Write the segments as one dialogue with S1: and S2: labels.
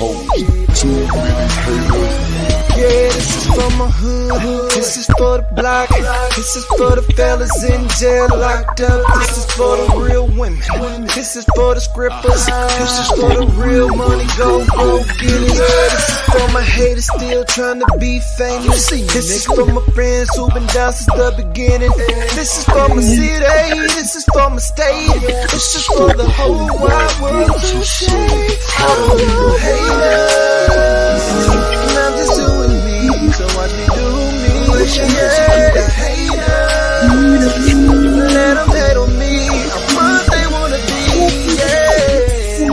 S1: host. Too many haters.
S2: Yeah, this is for my hood, this is for the block, this is for the fellas in jail locked up, this is for the real women, this is for the scrippers, this is for the real money, go get it. This is for my haters still trying to be famous, this is for my friends who've been down since the beginning, this is for my city, this is for my state, this is for the whole wide world to shake. All you haters, and I'm just doing me, so watch me do me. Yeah, the haters, let them hate on me. I'm what they wanna be. Yeah.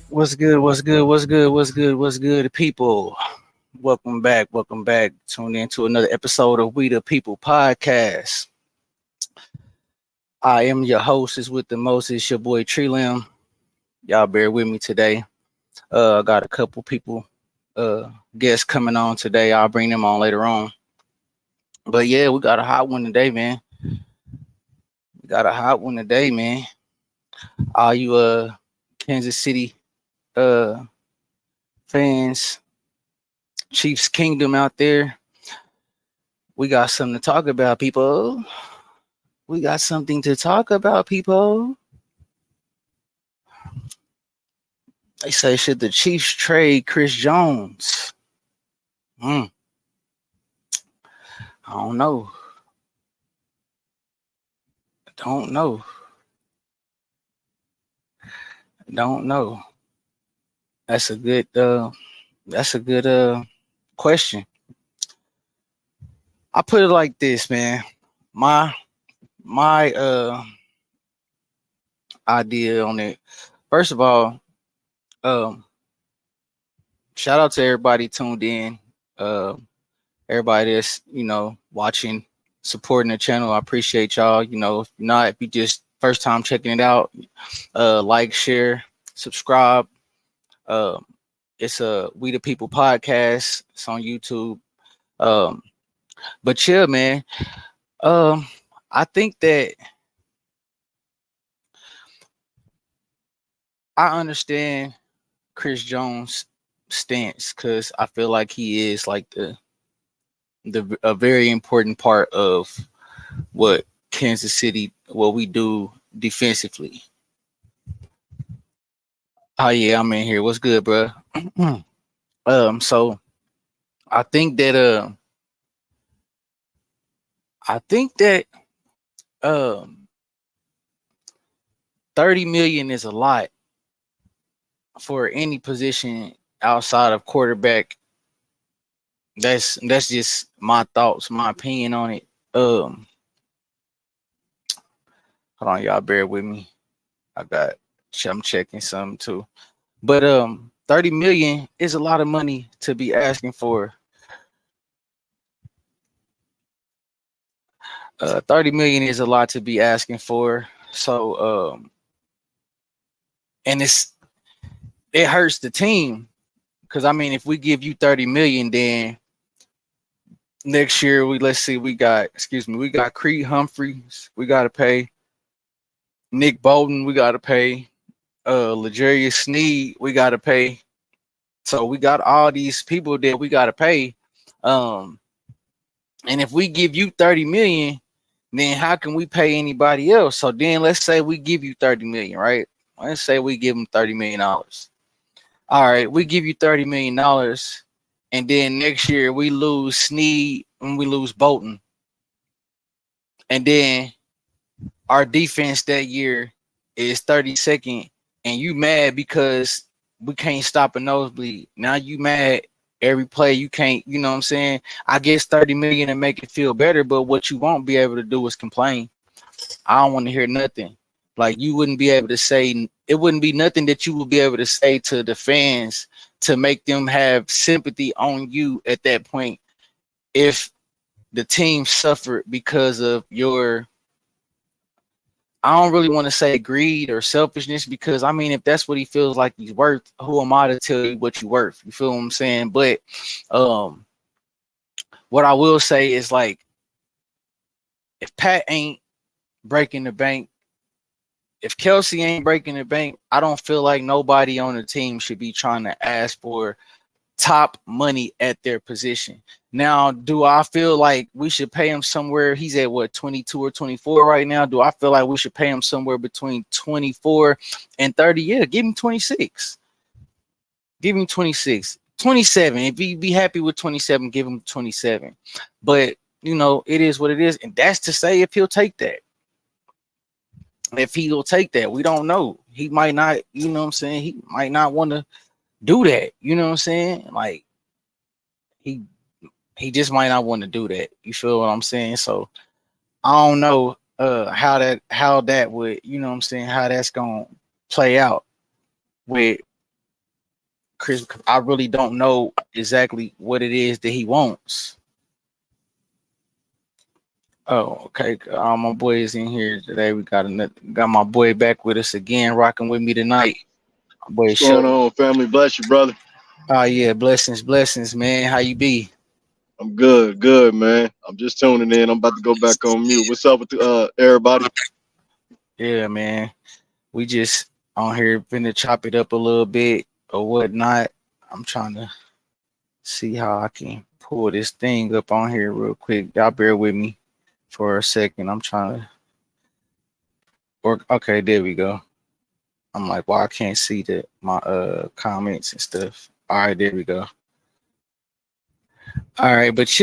S3: What's good, people? Welcome back. Tune in to another episode of We the People Podcast. I am your host, is with the most, it's your boy Tree Limb. Y'all bear with me today. I got a couple people, guests coming on today. I'll bring them on later on. But yeah, we got a hot one today, man. All you Kansas City fans, Chiefs Kingdom out there, we got something to talk about, people. They say, should the Chiefs trade Chris Jones? I don't know. That's a good question. I put it like this, man. My idea on it. First of all, shout out to everybody tuned in. Everybody that's, watching, supporting the channel. I appreciate y'all. If not, if you just first time checking it out, like, share, subscribe. It's a We the People podcast. It's on YouTube. But yeah, man. I think that I understand Chris Jones' stance because I feel like he is like a very important part of what Kansas City, what we do defensively. Oh yeah, I'm in here. What's good, bro? So I think that 30 million is a lot for any position outside of quarterback. That's just my thoughts, my opinion on it. Hold on, y'all, bear with me. I'm checking something too. But 30 million is a lot of money to be asking for. 30 million is a lot to be asking for. So and it hurts the team. Because I mean, if we give you 30 million, then next year we got Creed Humphreys, we gotta pay. Nick Bolton, we gotta pay. L'Jarius Sneed, we gotta pay. So we got all these people that we gotta pay. And if we give you 30 million, then how can we pay anybody else? So then let's say we give you 30 million, right? Let's say we give them $30 million. All right, we give you $30 million, and then next year we lose Sneed and we lose Bolton. And then our defense that year is 32nd, and you mad because we can't stop a nosebleed. Now you mad every play, you can't, you know what I'm saying? I guess 30 million and make it feel better, but what you won't be able to do is complain. I don't want to hear nothing. Like, you wouldn't be able to say, it wouldn't be nothing that you would be able to say to the fans to make them have sympathy on you at that point if the team suffered because of your, I don't really want to say greed or selfishness, because I mean, if that's what he feels like he's worth, who am I to tell you what you're worth? You feel what I'm saying? But what I will say is, like, if Pat ain't breaking the bank, if Kelsey ain't breaking the bank, I don't feel like nobody on the team should be trying to ask for top money at their position. Now, do I feel like we should pay him somewhere? He's at what, 22 or 24 right now? Do I feel like we should pay him somewhere between 24 and 30? Yeah, give him 26. Give him 26. 27. If he be happy with 27, give him 27. But, you know, it is what it is. And that's to say if he'll take that. If he'll take that, we don't know. He might not, you know what I'm saying? He might not want to do that. You know what I'm saying? Like, he just might not want to do that. You feel what I'm saying? So I don't know how that would, you know what I'm saying, how that's gonna play out with Chris. I really don't know exactly what it is that he wants. Oh, okay. My boy is in here today. We got my boy back with us again, rocking with me tonight. My boy
S4: What's going
S3: Show.
S4: on, family? Bless you, brother.
S3: Oh yeah, blessings, man. How you be?
S4: I'm good, man. I'm just tuning in. I'm about to go back on mute. What's up with everybody?
S3: Yeah, man. We just on here finna chop it up a little bit or whatnot. I'm trying to see how I can pull this thing up on here real quick. Y'all bear with me for a second. I'm trying to work. Okay, there we go. I'm like, well, I can't see my comments and stuff. All right, there we go. All right, but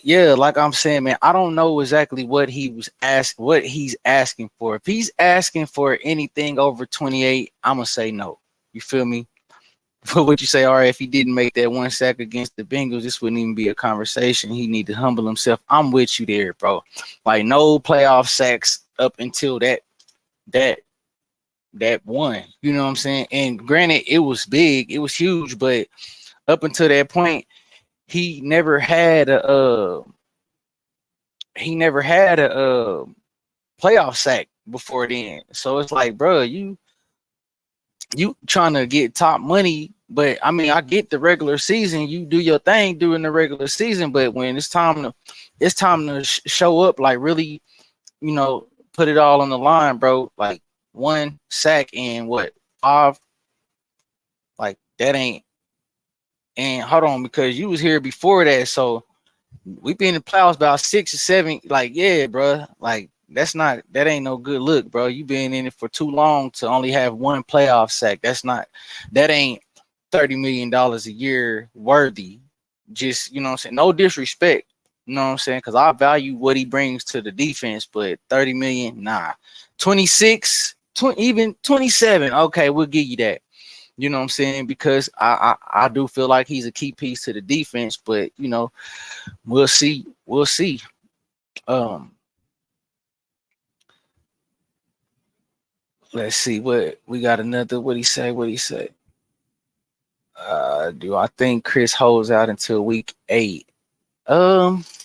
S3: yeah, like I'm saying, man, I don't know exactly what he's asking for. If he's asking for anything over 28, I'm gonna say no. You feel me? But what you say, all right, if he didn't make that one sack against the Bengals, this wouldn't even be a conversation. He need to humble himself. I'm with you there, bro. Like no playoff sacks up until that one. You know what I'm saying? And granted, it was big, it was huge, but up until that point, he never had a playoff sack before then. So it's like, bro, you trying to get top money, but I mean, I get the regular season. You do your thing during the regular season, but when it's time to show up, like really, you know, put it all on the line, bro. Like one sack and what 5, like that ain't. And hold on, because you was here before that, so we been in the playoffs about 6 or 7. Like, yeah, bro, like that ain't no good look, bro. You been in it for too long to only have one playoff sack. That ain't $30 million a year worthy. Just, you know what I'm saying? No disrespect, you know what I'm saying? Because I value what he brings to the defense, but 30 million, nah. 26, even 27, okay, we'll give you that. You know what I'm saying? Because I do feel like he's a key piece to the defense, but you know, we'll see. Let's see what we got. Another. What he say? Do I think Chris holds out until week 8? That's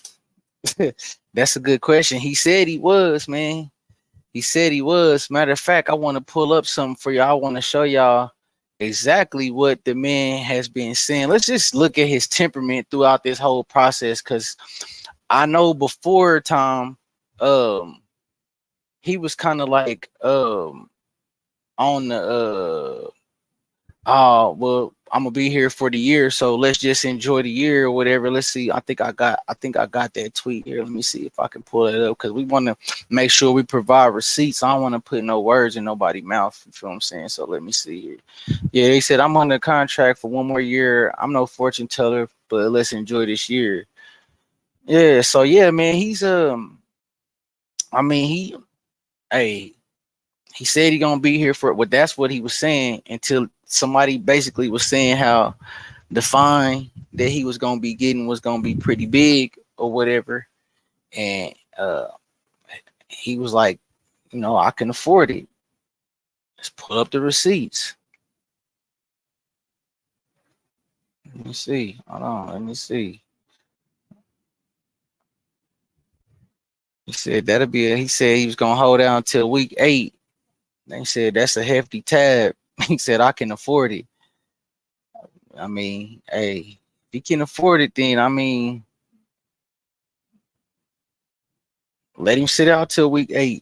S3: a good question. He said he was, man. He said he was. Matter of fact, I want to pull up something for y'all. I want to show y'all exactly what the man has been saying. Let's just look at his temperament throughout this whole process, because I know before Tom, he was kind of like on the oh well, I'm gonna be here for the year, so let's just enjoy the year or whatever. Let's see. I think I got that tweet here. Let me see if I can pull it up, because we want to make sure we provide receipts. I don't want to put no words in nobody's mouth. You feel what I'm saying? So let me see here. Yeah, they said I'm under contract for one more year. I'm no fortune teller, but let's enjoy this year. Yeah, so yeah, man, he's I mean he said he gonna be here for it. Well, that's what he was saying until somebody basically was saying how the fine that he was gonna be getting was gonna be pretty big or whatever, and he was like, you know, I can afford it. Let's pull up the receipts. Let me see. Hold on. Let me see. He said he said he was gonna hold out until week 8. They said that's a hefty tab. He said I can afford it. I mean, hey, if he can afford it, then I mean, let him sit out till week 8.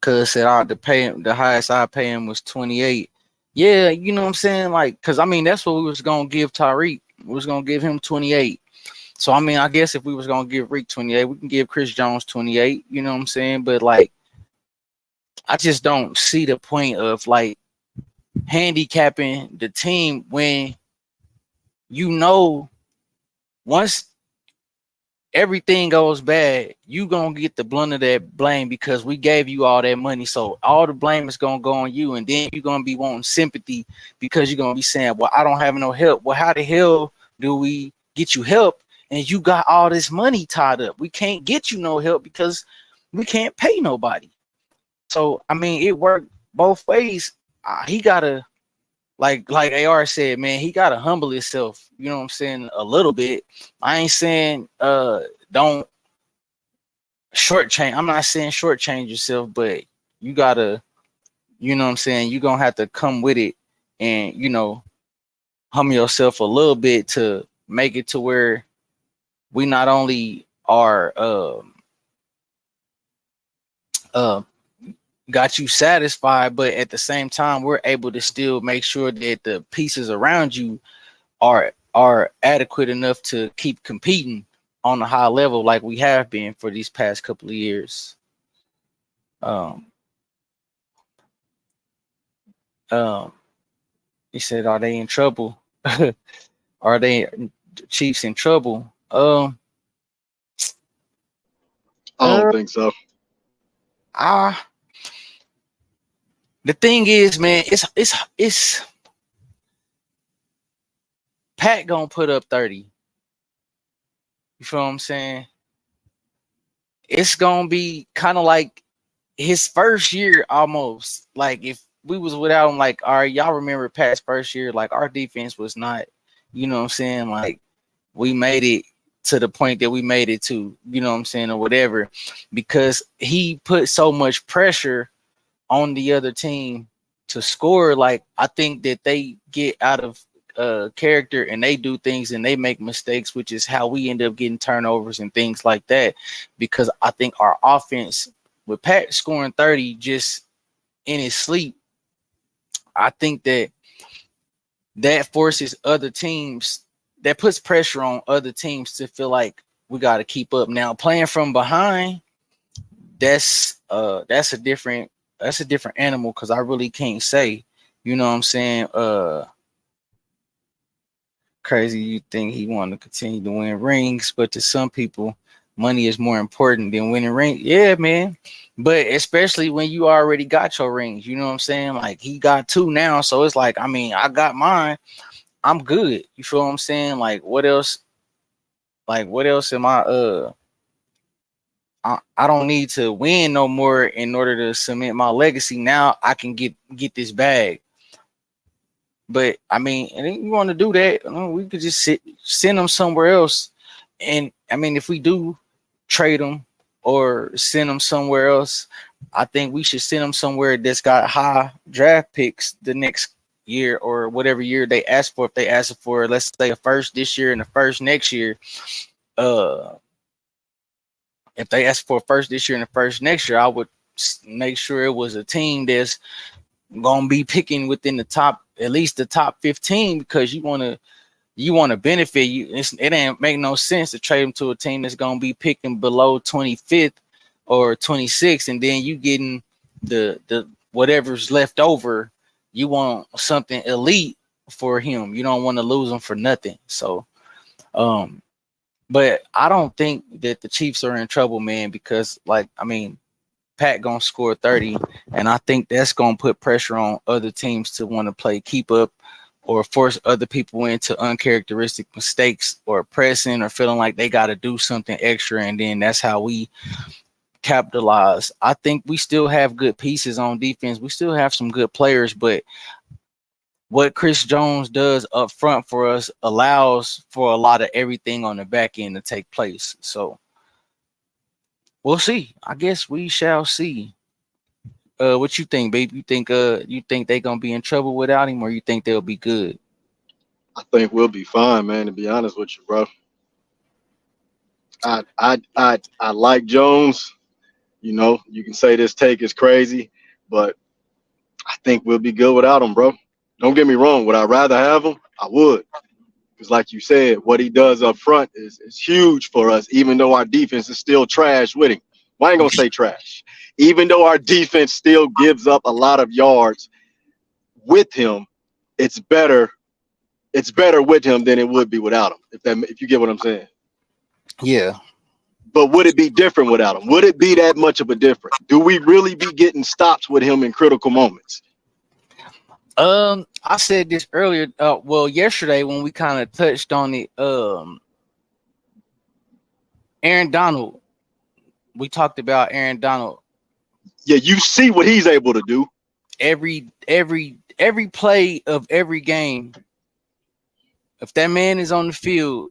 S3: Cuz said I to pay him, the highest I pay him was 28. Yeah, you know what I'm saying? Like, cause I mean that's what we was gonna give Tyreek. We was gonna give him 28. So I mean, I guess if we was gonna give Reek 28, we can give Chris Jones 28. You know what I'm saying? But like, I just don't see the point of like handicapping the team when you know once everything goes bad, you gonna get the blunt of that blame because we gave you all that money. So all the blame is gonna go on you, and then you're gonna be wanting sympathy because you're gonna be saying, "Well, I don't have no help." Well, how the hell do we get you help? And you got all this money tied up. We can't get you no help because we can't pay nobody. So I mean, it worked both ways. He gotta like AR said, man, he gotta humble himself. You know what I'm saying? A little bit. I ain't saying don't shortchange. I'm not saying shortchange yourself, but you gotta, you know what I'm saying? You're gonna have to come with it and humble yourself a little bit to make it to where we not only are uh got you satisfied, but at the same time we're able to still make sure that the pieces around you are adequate enough to keep competing on a high level like we have been for these past couple of years. Um, um, he said, "Are they in trouble? Are they Chiefs in trouble?"
S4: I don't
S3: Uh,
S4: think so.
S3: I the thing is, man, it's Pat gonna put up 30. You feel what I'm saying? It's gonna be kind of like his first year almost. Like if we was without him, like, all right, y'all remember Pat's first year, like our defense was not, you know what I'm saying? Like we made it to the point that we made it to, you know what I'm saying, or whatever, because he put so much pressure on the other team to score. Like I think that they get out of character and they do things and they make mistakes, which is how we end up getting turnovers and things like that. Because I think our offense with Pat scoring 30 just in his sleep, I think that forces other teams, that puts pressure on other teams to feel like we got to keep up. Now playing from behind, that's a different animal because I really can't say, you know what I'm saying? Crazy, you think he want to continue to win rings, but to some people, money is more important than winning rings. Yeah, man. But especially when you already got your rings, you know what I'm saying? Like he got two now, so it's like, I mean, I got mine. I'm good. You feel what I'm saying? Like what else? Like what else am I don't need to win no more in order to cement my legacy. Now I can get this bag. But I mean, and if you want to do that, we could just send them somewhere else. And I mean, if we do trade them or send them somewhere else, I think we should send them somewhere that's got high draft picks the next year or whatever year they ask for. If they ask for, let's say, a first this year and a first next year, uh, if they ask for a first this year and a first next year, I would make sure it was a team that's gonna be picking within the top, at least the top 15, because you want to benefit. It ain't make no sense to trade them to a team that's gonna be picking below 25th or 26th, and then you getting the whatever's left over. You want something elite for him. You don't want to lose him for nothing. So but I don't think that the Chiefs are in trouble, man, because like I mean Pat gonna score 30, and I think that's gonna put pressure on other teams to want to play keep up or force other people into uncharacteristic mistakes or pressing or feeling like they got to do something extra, and then that's how we capitalize. I think we still have good pieces on defense. We still have some good players, but what Chris Jones does up front for us allows for a lot of everything on the back end to take place. So we'll see. I guess we shall see. What you think, babe? You think they gonna be in trouble without him, or you think they'll be good?
S4: I think we'll be fine, man. To be honest with you, bro. I like Jones. You know, you can say this take is crazy, but I think we'll be good without him, bro. Don't get me wrong. Would I rather have him? I would. Because, like you said, what he does up front is huge for us, even though our defense is still trash with him. Well, I ain't going to say trash. Even though our defense still gives up a lot of yards with him, it's better. It's better with him than it would be without him, if you get what I'm saying.
S3: Yeah.
S4: But would it be different without him? Would it be that much of a difference? Do we really be getting stops with him in critical moments?
S3: I said this earlier. Well, yesterday when we kind of touched on it. Aaron Donald. We talked about Aaron Donald.
S4: Yeah, you see what he's able to do.
S3: Every play of every game. If that man is on the field,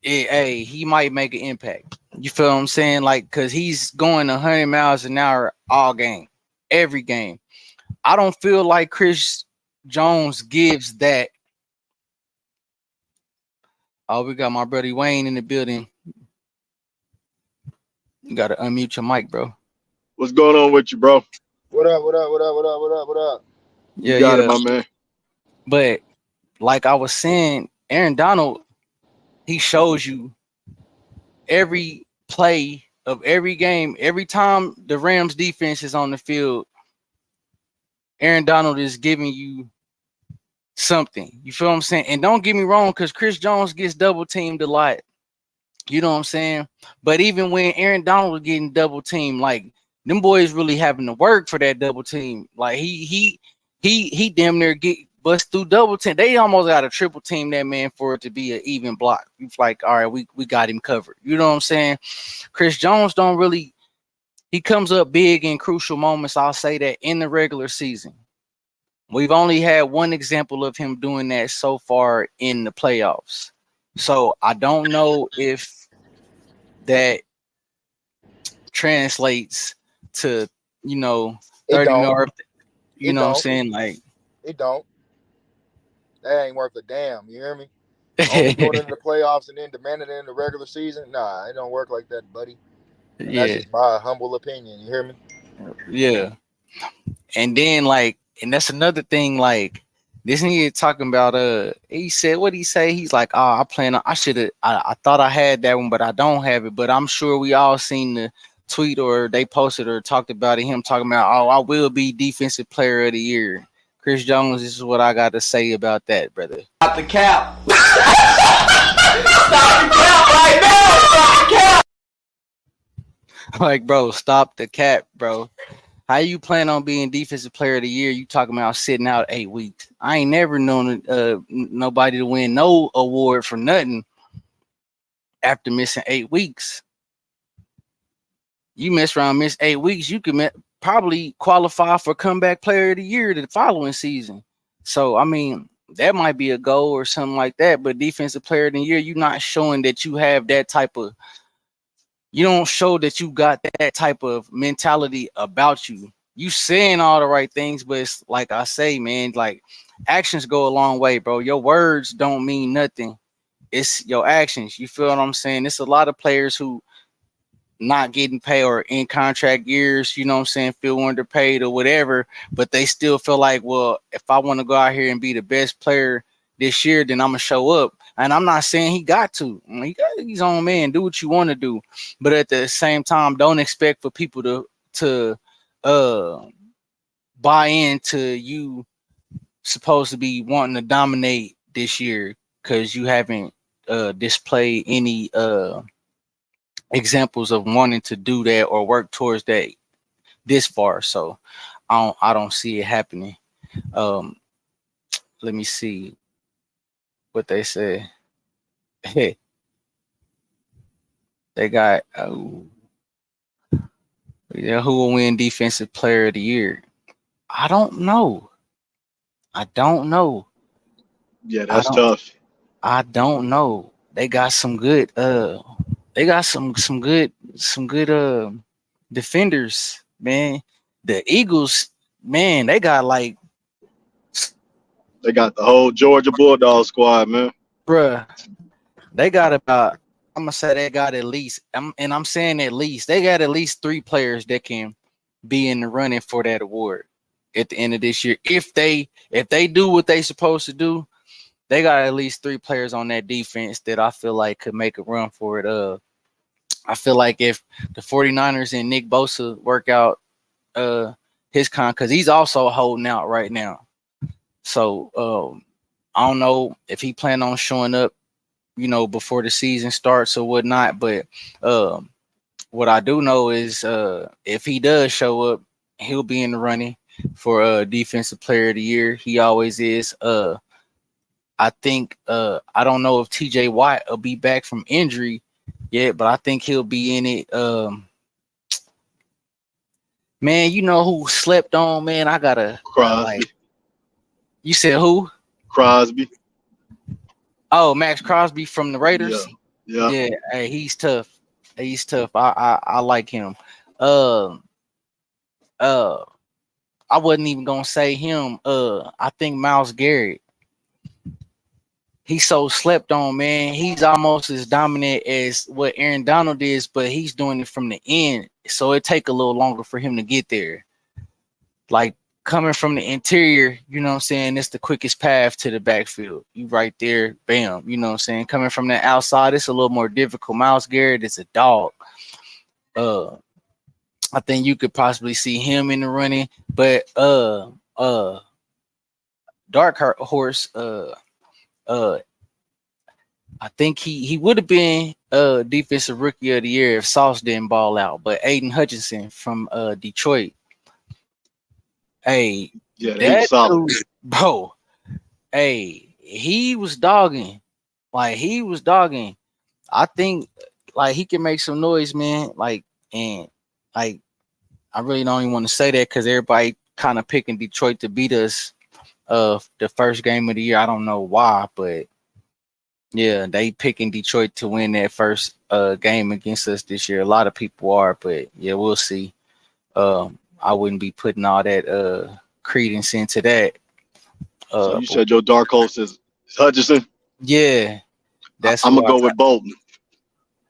S3: he might make an impact. You feel what I'm saying? Like, because he's going 100 miles an hour all game, every game. I don't feel like Chris Jones gives that. Oh, we got my buddy Wayne in the building. You got to unmute your mic, bro.
S4: What's going on with you, bro?
S5: What up? What up? What up? What up? What up? What up?
S4: You got it, my man.
S3: But like I was saying, Aaron Donald, he shows you every play of every game. Every time the Rams defense is on the field, Aaron Donald is giving you something. You feel what I'm saying? And don't get me wrong, because Chris Jones gets double teamed a lot. You know what I'm saying? But even when Aaron Donald was getting double teamed, like them boys really having to work for that double team. Like he damn near get bust through double team. They almost got a triple team that man for it to be an even block. It's like, all right, we got him covered. You know what I'm saying? Chris Jones don't really. He comes up big in crucial moments. I'll say that in the regular season. We've only had one example of him doing that so far in the playoffs. So I don't know if that translates to, 30 more. You know what I'm saying? Like,
S5: it don't. That ain't worth a damn. You hear me? Only going into the playoffs and then demanding it in the regular season. Nah, it don't work like that, buddy. And that's just my humble opinion. You hear me?
S3: Yeah. And then and that's another thing, like this nigga talking about he said what he say? He's like, I thought I had that one, but I don't have it. But I'm sure we all seen the tweet or they posted or talked about it, him talking about, I will be defensive player of the year. Chris Jones, this is what I got to say about that, brother.
S6: Stop the cap. Stop the cap right now. Stop the cap.
S3: Like, bro, stop the cap, bro. How you plan on being defensive player of the year? You talking about sitting out 8 weeks? I ain't never known nobody to win no award for nothing after missing 8 weeks. You miss 8 weeks, you could probably qualify for comeback player of the year the following season. So, I mean, that might be a goal or something like that. But defensive player of the year, you're not showing that you have that type of. You don't show that you got that type of mentality about you. You saying all the right things, but it's like I say, man, like actions go a long way, bro. Your words don't mean nothing. It's your actions. You feel what I'm saying? It's a lot of players who not getting paid or in contract years, you know what I'm saying, feel underpaid or whatever, but they still feel like, well, if I want to go out here and be the best player this year, then I'm going to show up. And I'm not saying he got to. He got his own man. Do what you want to do. But at the same time, don't expect for people to buy into you supposed to be wanting to dominate this year because you haven't displayed any examples of wanting to do that or work towards that this far. So I don't see it happening. Let me see what they say. Hey, they got who will win defensive player of the year? I don't know.
S4: Yeah, that's tough.
S3: I don't know. They got some good they got some good defenders, man. The Eagles, man, they got
S4: the whole Georgia Bulldog squad, man.
S3: Bruh, they got about I'm gonna say they got at least, and I'm saying at least they got at least 3 players that can be in the running for that award at the end of this year. If they do what they supposed to do, they got at least 3 players on that defense that I feel like could make a run for it. I feel like if the 49ers and Nick Bosa work out his because he's also holding out right now. So I don't know if he plan on showing up, before the season starts or whatnot. But what I do know is if he does show up, he'll be in the running for defensive player of the year. He always is. I think I don't know if TJ Watt will be back from injury yet, but I think he'll be in it. Man, you know who slept on? Man, I gotta
S4: Crosby.
S3: You said who?
S4: Crosby.
S3: Oh, Max Crosby from the Raiders.
S4: Yeah.
S3: Yeah, hey, he's tough. He's tough. I like him. Uh, uh, I wasn't even gonna say him. I think Myles Garrett. He's so slept on, man. He's almost as dominant as what Aaron Donald is, but he's doing it from the end, so it take a little longer for him to get there. Like coming from the interior, you know what I'm saying? It's the quickest path to the backfield. You right there, bam. You know what I'm saying? Coming from the outside, it's a little more difficult. Myles Garrett is a dog. I think you could possibly see him in the running, but Dark Horse, I think he would have been defensive rookie of the year if Sauce didn't ball out. But Aiden Hutchinson from Detroit, hey,
S4: Yeah, he was
S3: that
S4: solid.
S3: dude, bro, hey, he was dogging, like he was dogging. I think like he can make some noise, man. And like I really don't even want to say that because everybody kind of picking Detroit to beat us the first game of the year. I don't know why, but yeah, they picking Detroit to win that first game against us this year. A lot of people are, but yeah, we'll see. I wouldn't be putting all that credence into that.
S4: So you said your dark horse is Hutchinson?
S3: Yeah, that's
S4: I'm
S3: who
S4: gonna go with Bolton.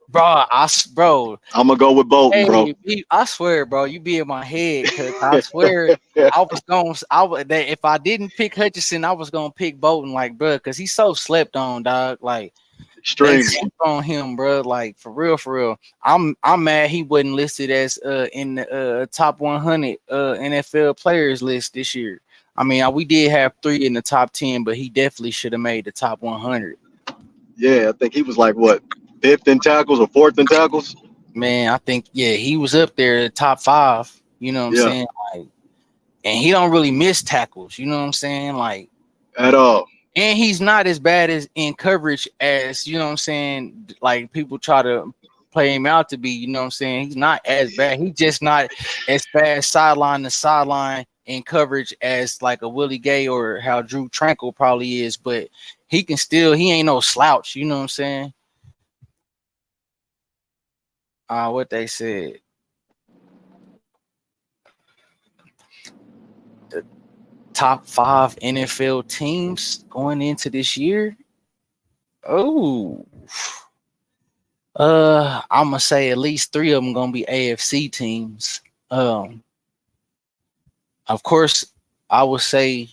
S3: Bro, bro.
S4: I'm gonna go with Bolton, bro.
S3: I swear, bro, you be in my head because I swear if I didn't pick Hutchinson, I was gonna pick Bolton, like, bro, because he's so slept on, dog. Like, they
S4: Extremely.
S3: slept on him, bro. Like, for real. I'm mad he wasn't listed as in the top 100 NFL players list this year. I mean, we did have 3 in the top 10, but he definitely should have made the top 100.
S4: Yeah, I think he was like what, 5th in tackles or 4th in tackles?
S3: Man, I think he was up there top 5. You know what I'm saying? Like, and he don't really miss tackles. You know what I'm saying? Like
S4: at all.
S3: And he's not as bad as in coverage as you know what I'm saying. Like people try to play him out to be. You know what I'm saying? He's not as bad. He's just not as fast sideline to sideline in coverage as like a Willie Gay or how Drew Tranquil probably is. But he can still. He ain't no slouch. You know what I'm saying? What they said. The top 5 NFL teams going into this year. Oh, I'm gonna say at least 3 of them gonna be AFC teams. Of course, I would say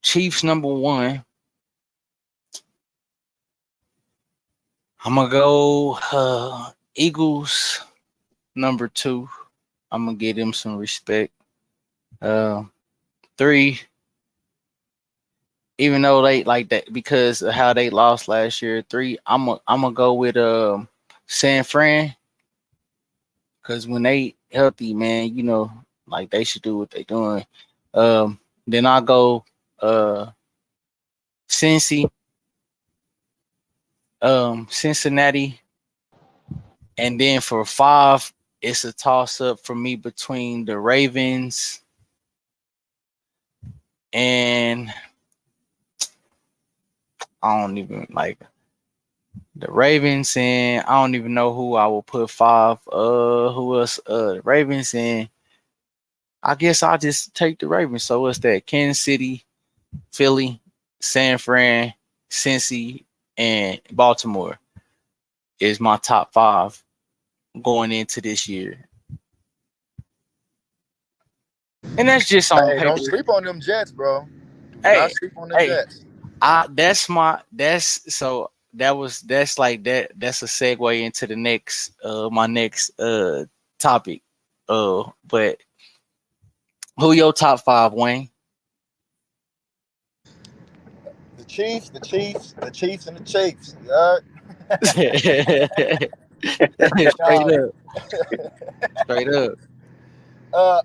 S3: Chiefs number 1. I'm gonna go Eagles number 2. I'm gonna give them some respect. 3, even though they like that because of how they lost last year. 3, I'm gonna go with San Fran because when they healthy, man, you know, like they should do what they doing. Then I'll go Cincy, Cincinnati, and then for 5, it's a toss up for me between the Ravens and I don't even like the Ravens, and I don't even know who I will put 5. Who else? The Ravens, and I guess I'll just take the Ravens. So what's that? Kansas City, Philly, San Fran, Cincy, and Baltimore. is my top 5 going into this year. And that's just on
S5: Hey, don't
S3: paper.
S5: sleep on them Jets, bro. Do not
S3: Hey,
S5: sleep on the
S3: hey,
S5: Jets.
S3: that's like that's a segue into the next my next topic. But who your top 5, Wayne?
S5: The Chiefs, the Chiefs, the Chiefs, and the Chiefs. Yeah.
S3: Straight
S5: Nah.
S3: up. Straight up.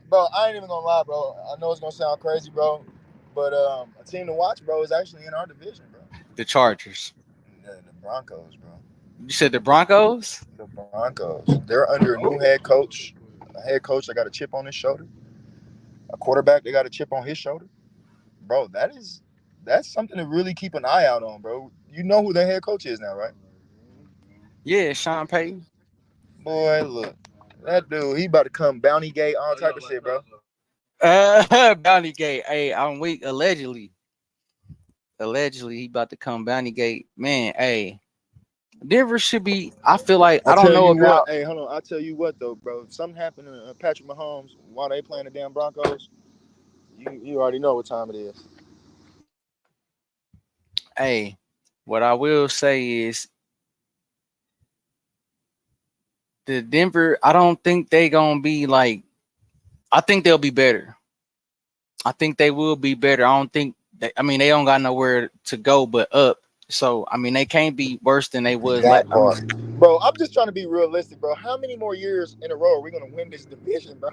S5: Bro, I ain't even gonna lie, bro. I know it's gonna sound crazy, bro, but a team to watch, bro, is actually in our division, bro.
S3: The Chargers.
S5: The Broncos, bro.
S3: You said the Broncos?
S5: The Broncos. They're under a new head coach. A head coach that got a chip on his shoulder. A quarterback that got a chip on his shoulder. Bro, that's something to really keep an eye out on, bro. You know who their head coach is now, right?
S3: Yeah, Sean Payton.
S5: Boy, look. That dude, he about to come bounty gate, all type of shit, bro.
S3: Bounty Gate. Hey, I'm weak. Allegedly he about to come Bounty Gate. Man, hey, Denver should be. I feel like
S5: I
S3: I don't
S5: tell
S3: know
S5: you
S3: if
S5: what,
S3: y'all.
S5: hey, hold on. I tell you what though, bro. If something happened to Patrick Mahomes while they playing the damn Broncos, you already know what time it is.
S3: Hey, what I will say is the Denver. I don't think they gonna be like. I think they'll be better. I think they will be better. I don't think. I mean, they don't got nowhere to go but up. So I mean, they can't be worse than they was. Like,
S5: That part, bro. I'm just trying to be realistic, bro. How many more years in a row are we gonna win this division, bro?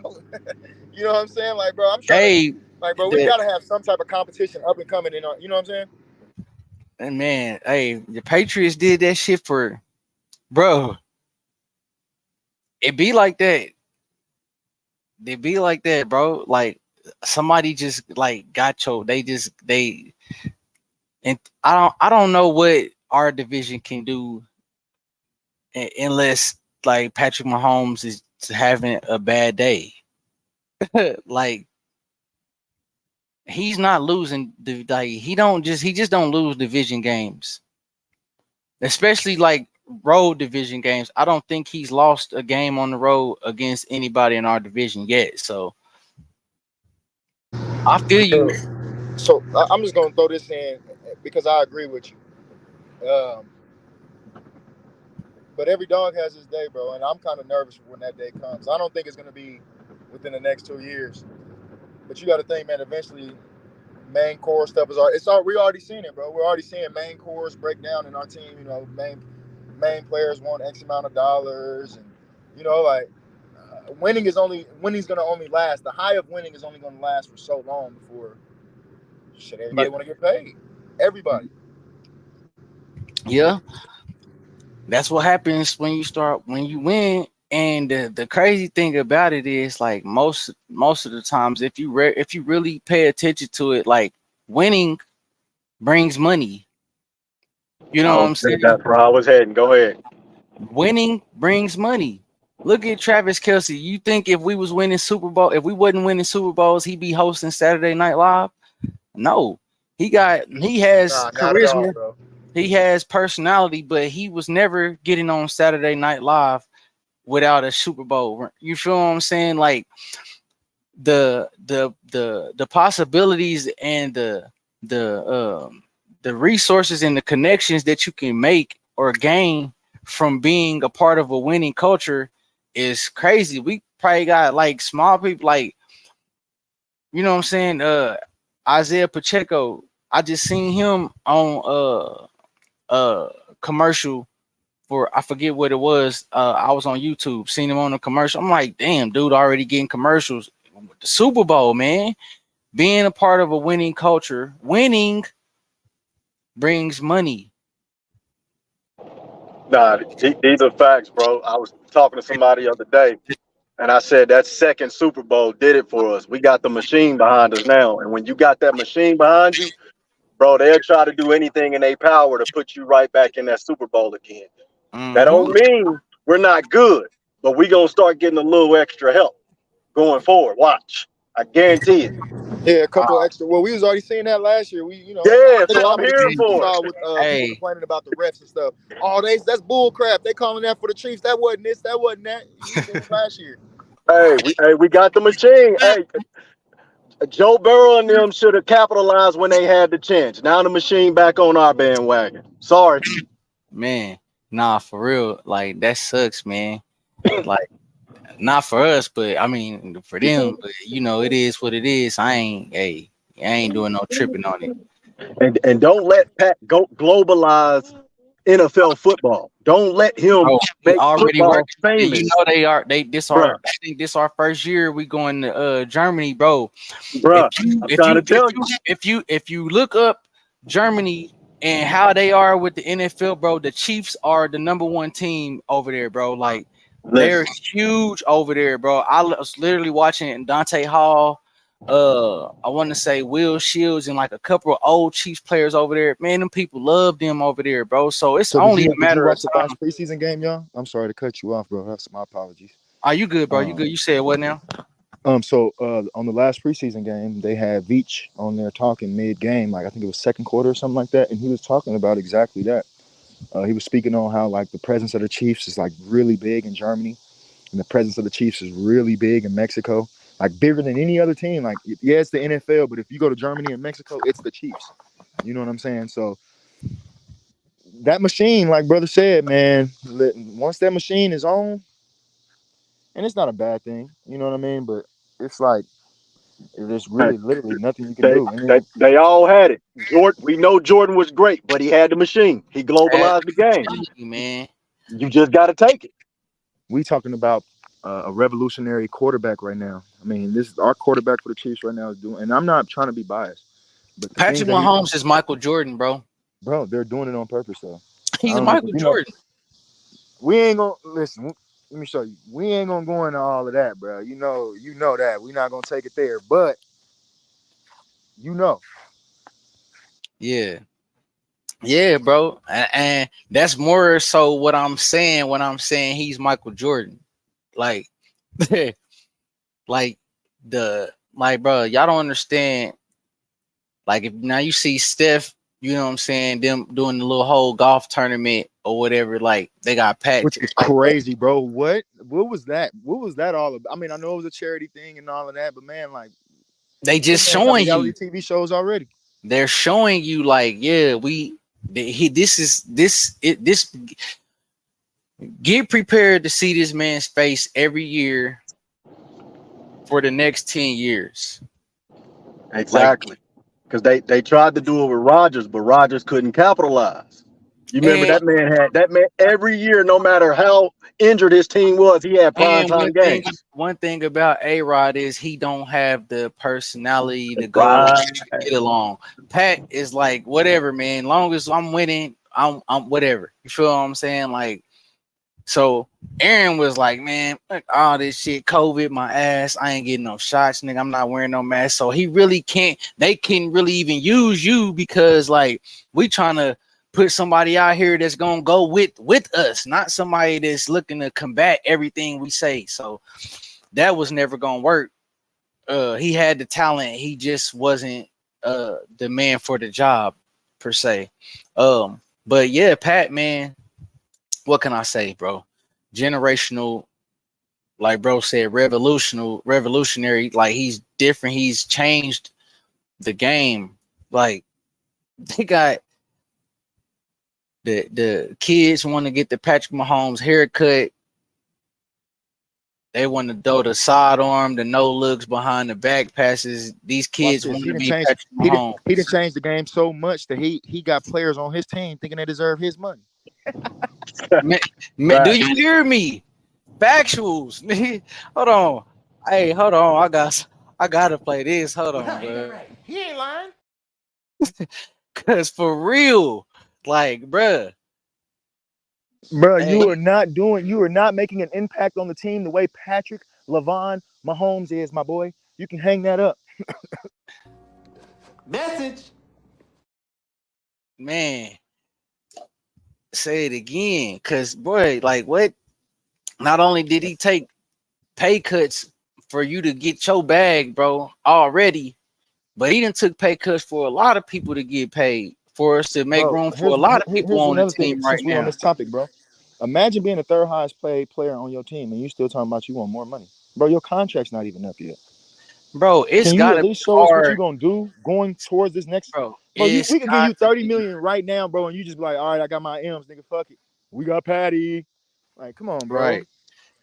S5: You know what I'm saying? Like, bro, I'm trying to,
S3: hey,
S5: like, bro, we gotta have some type of competition up and coming in. You know what I'm saying?
S3: man, hey, the Patriots did that shit for, bro. It be like that. They be like that, bro. Like somebody just like got choked. They and I don't know what our division can do unless like Patrick Mahomes is having a bad day. Like he's not losing like he just don't lose division games. Especially like road division games. I don't think he's lost a game on the road against anybody in our division yet. So I feel you.
S5: So I'm just gonna throw this in because I agree with you. But every dog has his day, bro, and I'm kind of nervous when that day comes. I don't think it's gonna be within the next 2 years. But you got to think, man. Eventually, main core stuff is we already seen it, bro. We're already seeing main cores break down in our team. You know, main players want X amount of dollars, and you know, like winning's gonna only last. The high of winning is only gonna last for so long before
S3: Yeah.
S5: everybody want to get paid. Everybody.
S3: Yeah. That's what happens when you win. And the crazy thing about it is like most of the times if you really pay attention to it, like winning brings money. You know
S4: I
S3: what
S4: was
S3: I'm
S4: think
S3: saying?
S4: that's where I was heading. Go ahead.
S3: Winning brings money. Look at Travis Kelsey. You think if we was winning Super Bowl, if we wasn't winning Super Bowls, he'd be hosting Saturday Night Live? No. He has
S5: Nah, not at all,
S3: charisma,
S5: bro.
S3: he has personality, but he was never getting on Saturday Night Live without a Super Bowl. You feel what I'm saying? Like the possibilities and the resources and the connections that you can make or gain from being a part of a winning culture is crazy. We probably got like small people like, you know what I'm saying, Isaiah Pacheco. I just seen him on commercial for, I forget what it was. I was on YouTube, seen him on a commercial. I'm like, damn, dude, already getting commercials. The Super Bowl, man. Being a part of a winning culture, winning brings money.
S4: Nah, these are facts, bro. I was talking to somebody the other day, and I said that second Super Bowl did it for us. We got the machine behind us now, and when you got that machine behind you, bro, they'll try to do anything in their power to put you right back in that Super Bowl again. That
S3: Mm-hmm.
S4: don't mean we're not good, but we gonna start getting a little extra help going forward. Watch, I guarantee it.
S5: Yeah, a couple extra. Well, we was already seeing that last year.
S4: Yeah,
S5: I think
S4: so
S5: some
S4: I'm
S5: of the
S4: here
S5: tweets we
S4: for it.
S5: saw with people
S3: Hey,
S5: complaining about the refs and stuff. Oh, that's bull crap. They calling that for the Chiefs. That wasn't this. That wasn't that. We seen it last year.
S4: We got the machine. Hey, Joe Burrow and them should have capitalized when they had the chance. Now the machine back on our bandwagon. Sorry.
S3: man, nah, for real. Like that sucks, man. Like not for us, but I mean for them. But it is what it is. I ain't doing no tripping on it.
S4: And don't let Pat go globalize NFL football. Don't let him
S3: Oh, we
S4: make
S3: already
S4: football
S3: working.
S4: famous.
S3: They are.
S4: Bruh,
S3: I think this our first year. We going to Germany, bro.
S4: bruh, I'm trying to tell you.
S3: If you look up Germany and how they are with the NFL, bro, the Chiefs are the number one team over there, bro. Like they're
S4: Listen,
S3: huge over there, bro. I was literally watching Dante Hall. I want to say Will Shields and like a couple of old Chiefs players over there. Man, them people love them over there, bro. So it's
S5: So
S3: only a
S5: did you
S3: matter of
S5: watch the
S3: time.
S5: last preseason game, y'all? I'm sorry to cut you off, bro. That's my apologies.
S3: Are you good, bro? You good? You said what now?
S5: So on the last preseason game, they had Veach on there talking mid game, like I think it was second quarter or something like that, and he was talking about exactly that. He was speaking on how like the presence of the Chiefs is like really big in Germany, and the presence of the Chiefs is really big in Mexico, like bigger than any other team. Like yeah, it's the NFL, but if you go to Germany and Mexico, it's the Chiefs. You know what I'm saying? So that machine, like brother said, man, once that machine is on, and it's not a bad thing, you know what I mean? But it's like there's
S4: hey,
S5: really literally nothing you can
S4: they,
S5: do. And
S4: they
S5: then
S4: they all had it. Jordan, we know Jordan was great, but he had the machine. He
S3: That
S4: globalized the game.
S3: man.
S4: You just got to take it.
S5: we talking about a revolutionary quarterback right now. I mean, this is our quarterback for the Chiefs right now is doing, and I'm not trying to be biased, but the things
S3: Patrick
S5: that he,
S3: Mahomes is Michael Jordan, bro.
S5: bro, they're doing it on purpose though. I
S3: He's
S5: don't know,
S3: Michael
S5: because
S3: Jordan.
S5: we ain't gonna listen. Let me show you. We ain't gonna go into all of that, bro. You know that we're not gonna take it there, but you know,
S3: Yeah. Yeah, bro. And that's more so what I'm saying when I'm saying he's Michael Jordan. Like, like bro, y'all don't understand. Like, if now you see Steph, you know what I'm saying, them doing the little whole golf tournament or whatever, like they got
S5: which
S3: Pat.
S5: is crazy, bro. What was that? What was that all about? I mean, I know it was a charity thing and all of that, but man, like
S3: They
S5: this
S3: just
S5: man got
S3: showing
S5: reality
S3: you.
S5: TV shows already.
S3: They're showing you, like, yeah, this. Get prepared to see this man's face every year for the next 10 years. Like,
S4: Exactly. Because they tried to do it with Rodgers, but Rodgers couldn't capitalize. You remember
S3: and
S4: that man every year, no matter how injured his team was, he had
S3: and
S4: primetime games.
S3: one thing about A-Rod is he don't have the personality to go
S4: Right.
S3: get along. Pat is like, whatever, man. Long as I'm winning, I'm whatever. You feel what I'm saying? Like, so Aaron was like, man, fuck all this shit, COVID, my ass. I ain't getting no shots, nigga. I'm not wearing no mask. So he really can't, they can't really even use you because like we trying to put somebody out here that's gonna go with us, not somebody that's looking to combat everything we say. So that was never gonna work. He had the talent, he just wasn't the man for the job per se. But yeah, Pat, man, what can I say, bro? Generational, like bro said, revolutionary. Like he's different. He's changed the game. Like they got the kids want to get the Patrick Mahomes haircut. They want to throw the sidearm, the no looks behind the back passes. These
S5: Watch
S3: kids
S5: this.
S3: want
S5: He
S3: to
S5: didn't
S3: be
S5: change.
S3: Patrick Mahomes.
S5: He didn't change the game so much that he got players on his team thinking they deserve his money.
S3: Do
S4: Right.
S3: you hear me? Factuals. Hold on. Hey, hold on. I gotta play this. Hold on, bro.
S6: Right. He ain't lying.
S3: Cause for real, like, bruh,
S5: Bro,
S3: hey,
S5: you are not making an impact on the team the way Patrick LaVon Mahomes is, my boy. You can hang that up.
S6: Message.
S3: man, say it again. Cause boy, like what? Not only did he take pay cuts for you to get your bag, bro, already, But he done took pay cuts for a lot of people to get paid for us to make
S5: Bro,
S3: room for a lot of people
S5: here's
S3: on the
S5: another thing.
S3: team right
S5: Since we on
S3: now.
S5: this topic, bro, imagine being the third highest paid player on your team, and you still talking about you want more money, bro. Your contract's not even up yet.
S3: Bro, it's
S5: Can you at
S3: gotta be
S5: least show us what you're
S3: hard,
S5: gonna do going towards this next?
S3: bro.
S5: Bro,
S3: It's
S5: we could give
S3: got
S5: you
S3: to
S5: 30
S3: be,
S5: million right now, bro, and you just be like, all right, I got my M's, nigga. Fuck it, we got Patty. Like, come on, bro.
S3: right,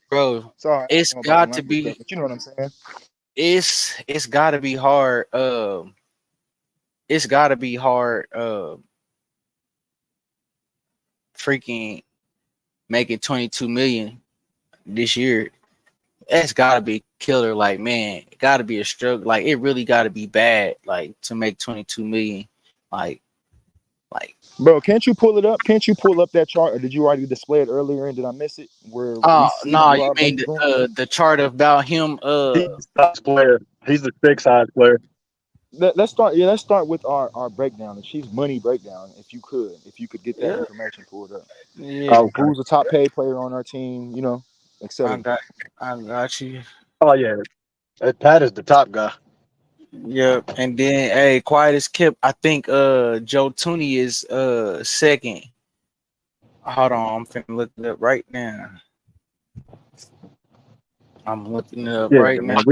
S3: bro.
S5: Sorry, I don't
S3: It's
S5: know about the
S3: got to
S5: language stuff,
S3: be.
S5: but you know what I'm saying.
S3: It's got to be hard. It's got to be hard. Freaking making 22 million this year. That's got to be killer. Like, man, it got to be a struggle. Like, it really got to be bad. Like, to make 22 million. Like,
S5: Bro, can't you pull it up? Can't you pull up that chart, or did you already display it earlier and did I miss it? Where we
S3: oh
S5: see
S3: no,
S5: where
S3: you
S5: our
S3: mean
S5: money's going?
S3: the chart about him?
S4: He's the highest player. He's the sixth highest player.
S5: Let's start. Yeah, let's start with our breakdown, the Chiefs' money breakdown. If you could get that
S3: Yeah,
S5: information pulled up.
S3: yeah.
S4: Okay.
S5: Who's the top paid player on our team? You know,
S3: I
S5: etc.
S3: got, I got you.
S4: Oh yeah. Pat is the top guy.
S3: Yep. And then, hey, quiet as kept. I think Joe Tooney is second. Hold on, I'm finna look it up right now. I'm looking it up
S4: Yeah,
S3: right now.
S4: man.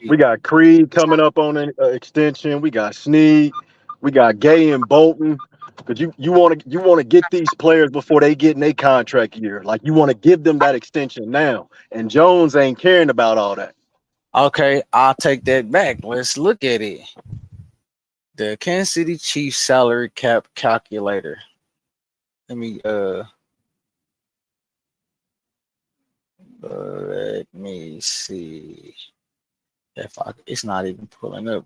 S4: We got Creed coming up on an extension. We got Snead. We got Gay and Bolton. Because you want to get these players before they get in their contract year. Like you want to give them that extension now. And Jones ain't caring about all that.
S3: Okay, I'll take that back. Let's look at it. The Kansas City Chiefs salary cap calculator. Let me see if it's not even pulling up.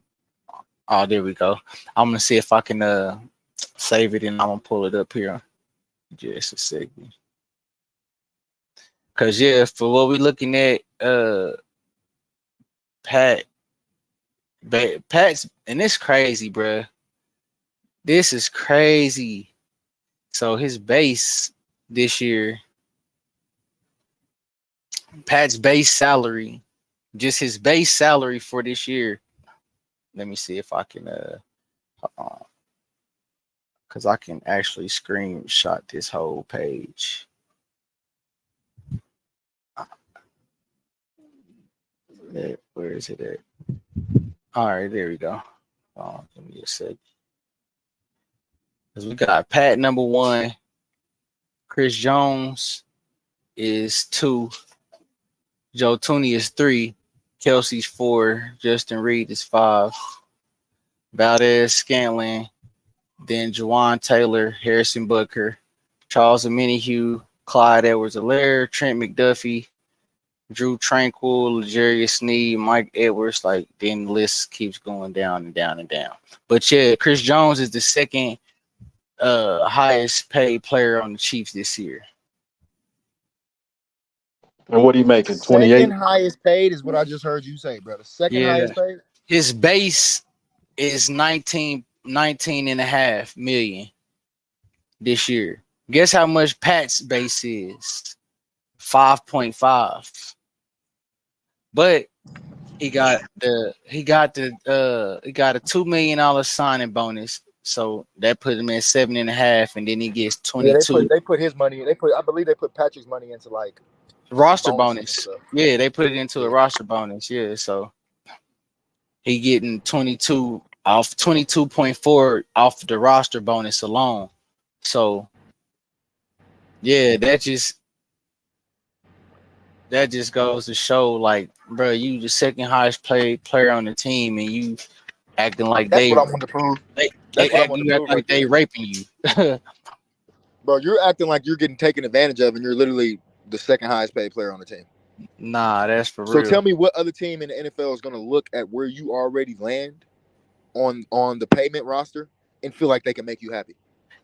S3: Oh, there we go. I'm gonna see if I can save it and I'm gonna pull it up here. Just a second. Cause yeah, for what we're looking at, Pat's, and it's crazy, bruh. This is crazy. So his base this year, Pat's base salary, just his base salary for this year. Let me see if I can because I can actually screenshot this whole page. Where is it at? All right, there we go. Give me a sec. Because we got Pat number 1, Chris Jones is 2, Joe Tooney is 3, Kelsey's 4, Justin Reed is 5, Valdez Scanlon, then Juwan Taylor, Harrison Butker, Charles Omenihu, Clyde Edwards-Helaire, Trent McDuffie, Drew Tranquil, L'Jarius Sneed, Mike Edwards. Like, then the list keeps going down and down and down. But yeah, Chris Jones is the second highest paid player on the Chiefs this year.
S4: And what he making? 28?
S5: Second highest paid is what I just heard you say, bro. The second highest paid.
S3: His base is 19 and a half million this year. Guess how much Pat's base is? 5.5. But he got a $2 million signing bonus, so that put him at 7.5, and then he gets 22.
S5: Yeah, they put his money. I believe they put Patrick's money into like
S3: roster bonus. Yeah, they put it into a roster bonus. Yeah, so he getting 22 off 22.4 off the roster bonus alone. So yeah, that just goes to show, like, bro, you the second highest paid player on the team, and you acting like
S5: that's what I want to prove.
S3: They acting like they raping you.
S5: Bro, you're acting like you're getting taken advantage of, and you're literally the second highest paid player on the team.
S3: Nah, that's for real.
S5: So tell me, what other team in the NFL is going to look at where you already land on the payment roster and feel like they can make you happy?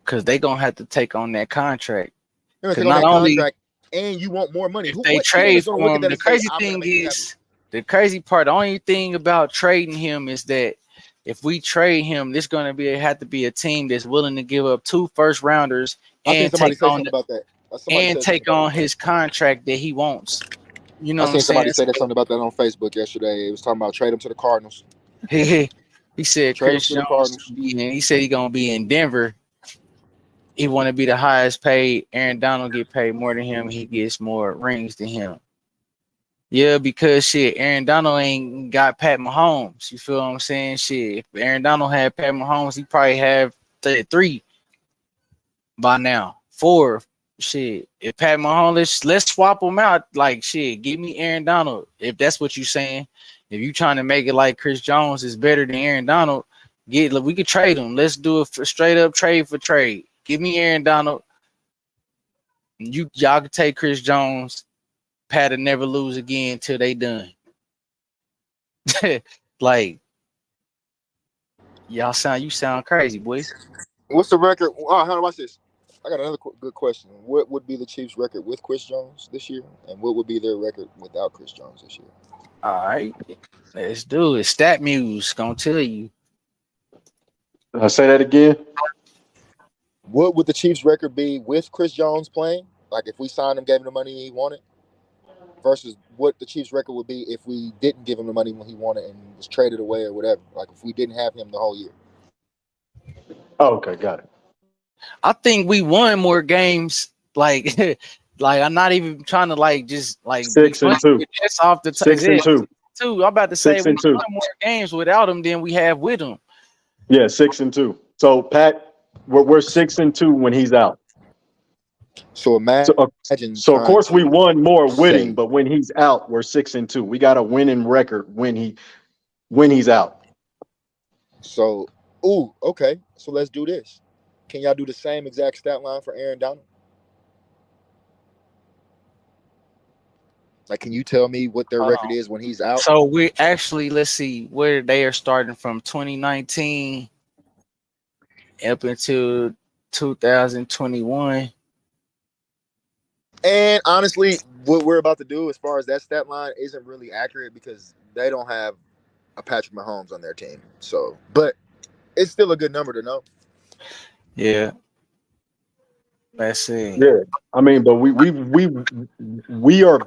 S3: Because they gonna have to take on that contract.
S5: They're going to take on that contract, and you want more money.
S3: If they trade for him, the crazy thing is, the crazy part, the only thing about trading him is that if we trade him, there's going to have to be a team that's willing to give up 2 first rounders and take on his contract that he wants. You know,
S5: I seen somebody say something about that on Facebook yesterday. It was talking about trade him to the Cardinals.
S3: He said
S5: Trade him
S3: Chris
S5: to the
S3: Jones.
S5: Cardinals.
S3: He said he gonna be in Denver. He want to be the highest paid. Aaron Donald get paid more than him. He gets more rings than him. Yeah, because shit, Aaron Donald ain't got Pat Mahomes. You feel what I'm saying? Shit, if Aaron Donald had Pat Mahomes, he probably have 3 by now. 4. Shit, if Pat Mahomes, let's swap them out. Like shit, give me Aaron Donald if that's what you saying. If you trying to make it like Chris Jones is better than Aaron Donald, we could trade him. Let's do a straight up trade for trade. Give me Aaron Donald. Y'all can take Chris Jones. Pat will never lose again till they done. Like you sound crazy, boys.
S5: What's the record? Oh, how do I watch this? I got another good question. What would be the Chiefs' record with Chris Jones this year, and what would be their record without Chris Jones this year?
S3: All right, let's do it. Stat Muse gonna tell you.
S4: I'll say that again.
S5: What would the Chiefs' record be with Chris Jones playing? Like if we signed him, gave him the money he wanted, versus what the Chiefs' record would be if we didn't give him the money when he wanted and was traded away or whatever. Like if we didn't have him the whole year.
S4: Oh, okay, got it.
S3: I think we won more games. Like, like I'm not even trying to like just like
S4: 6-2.
S3: That's off the
S4: 6-2.
S3: I'm about to say
S4: 6-2.
S3: we won more games without him than we have with him.
S4: Yeah, 6-2. So Pat, we're 6-2 when he's out.
S5: So imagine.
S4: So of course we won more with him, but when he's out, we're 6-2. We got a winning record when he's out.
S5: So, okay. So let's do this. Can y'all do the same exact stat line for Aaron Donald? Like, can you tell me what their record is when he's out?
S3: So we actually, let's see where they are starting from 2019 up until 2021.
S5: And honestly, what we're about to do as far as that stat line isn't really accurate because they don't have a Patrick Mahomes on their team. So, but it's still a good number to know.
S3: Yeah. Let's see.
S4: Yeah, I mean, but we are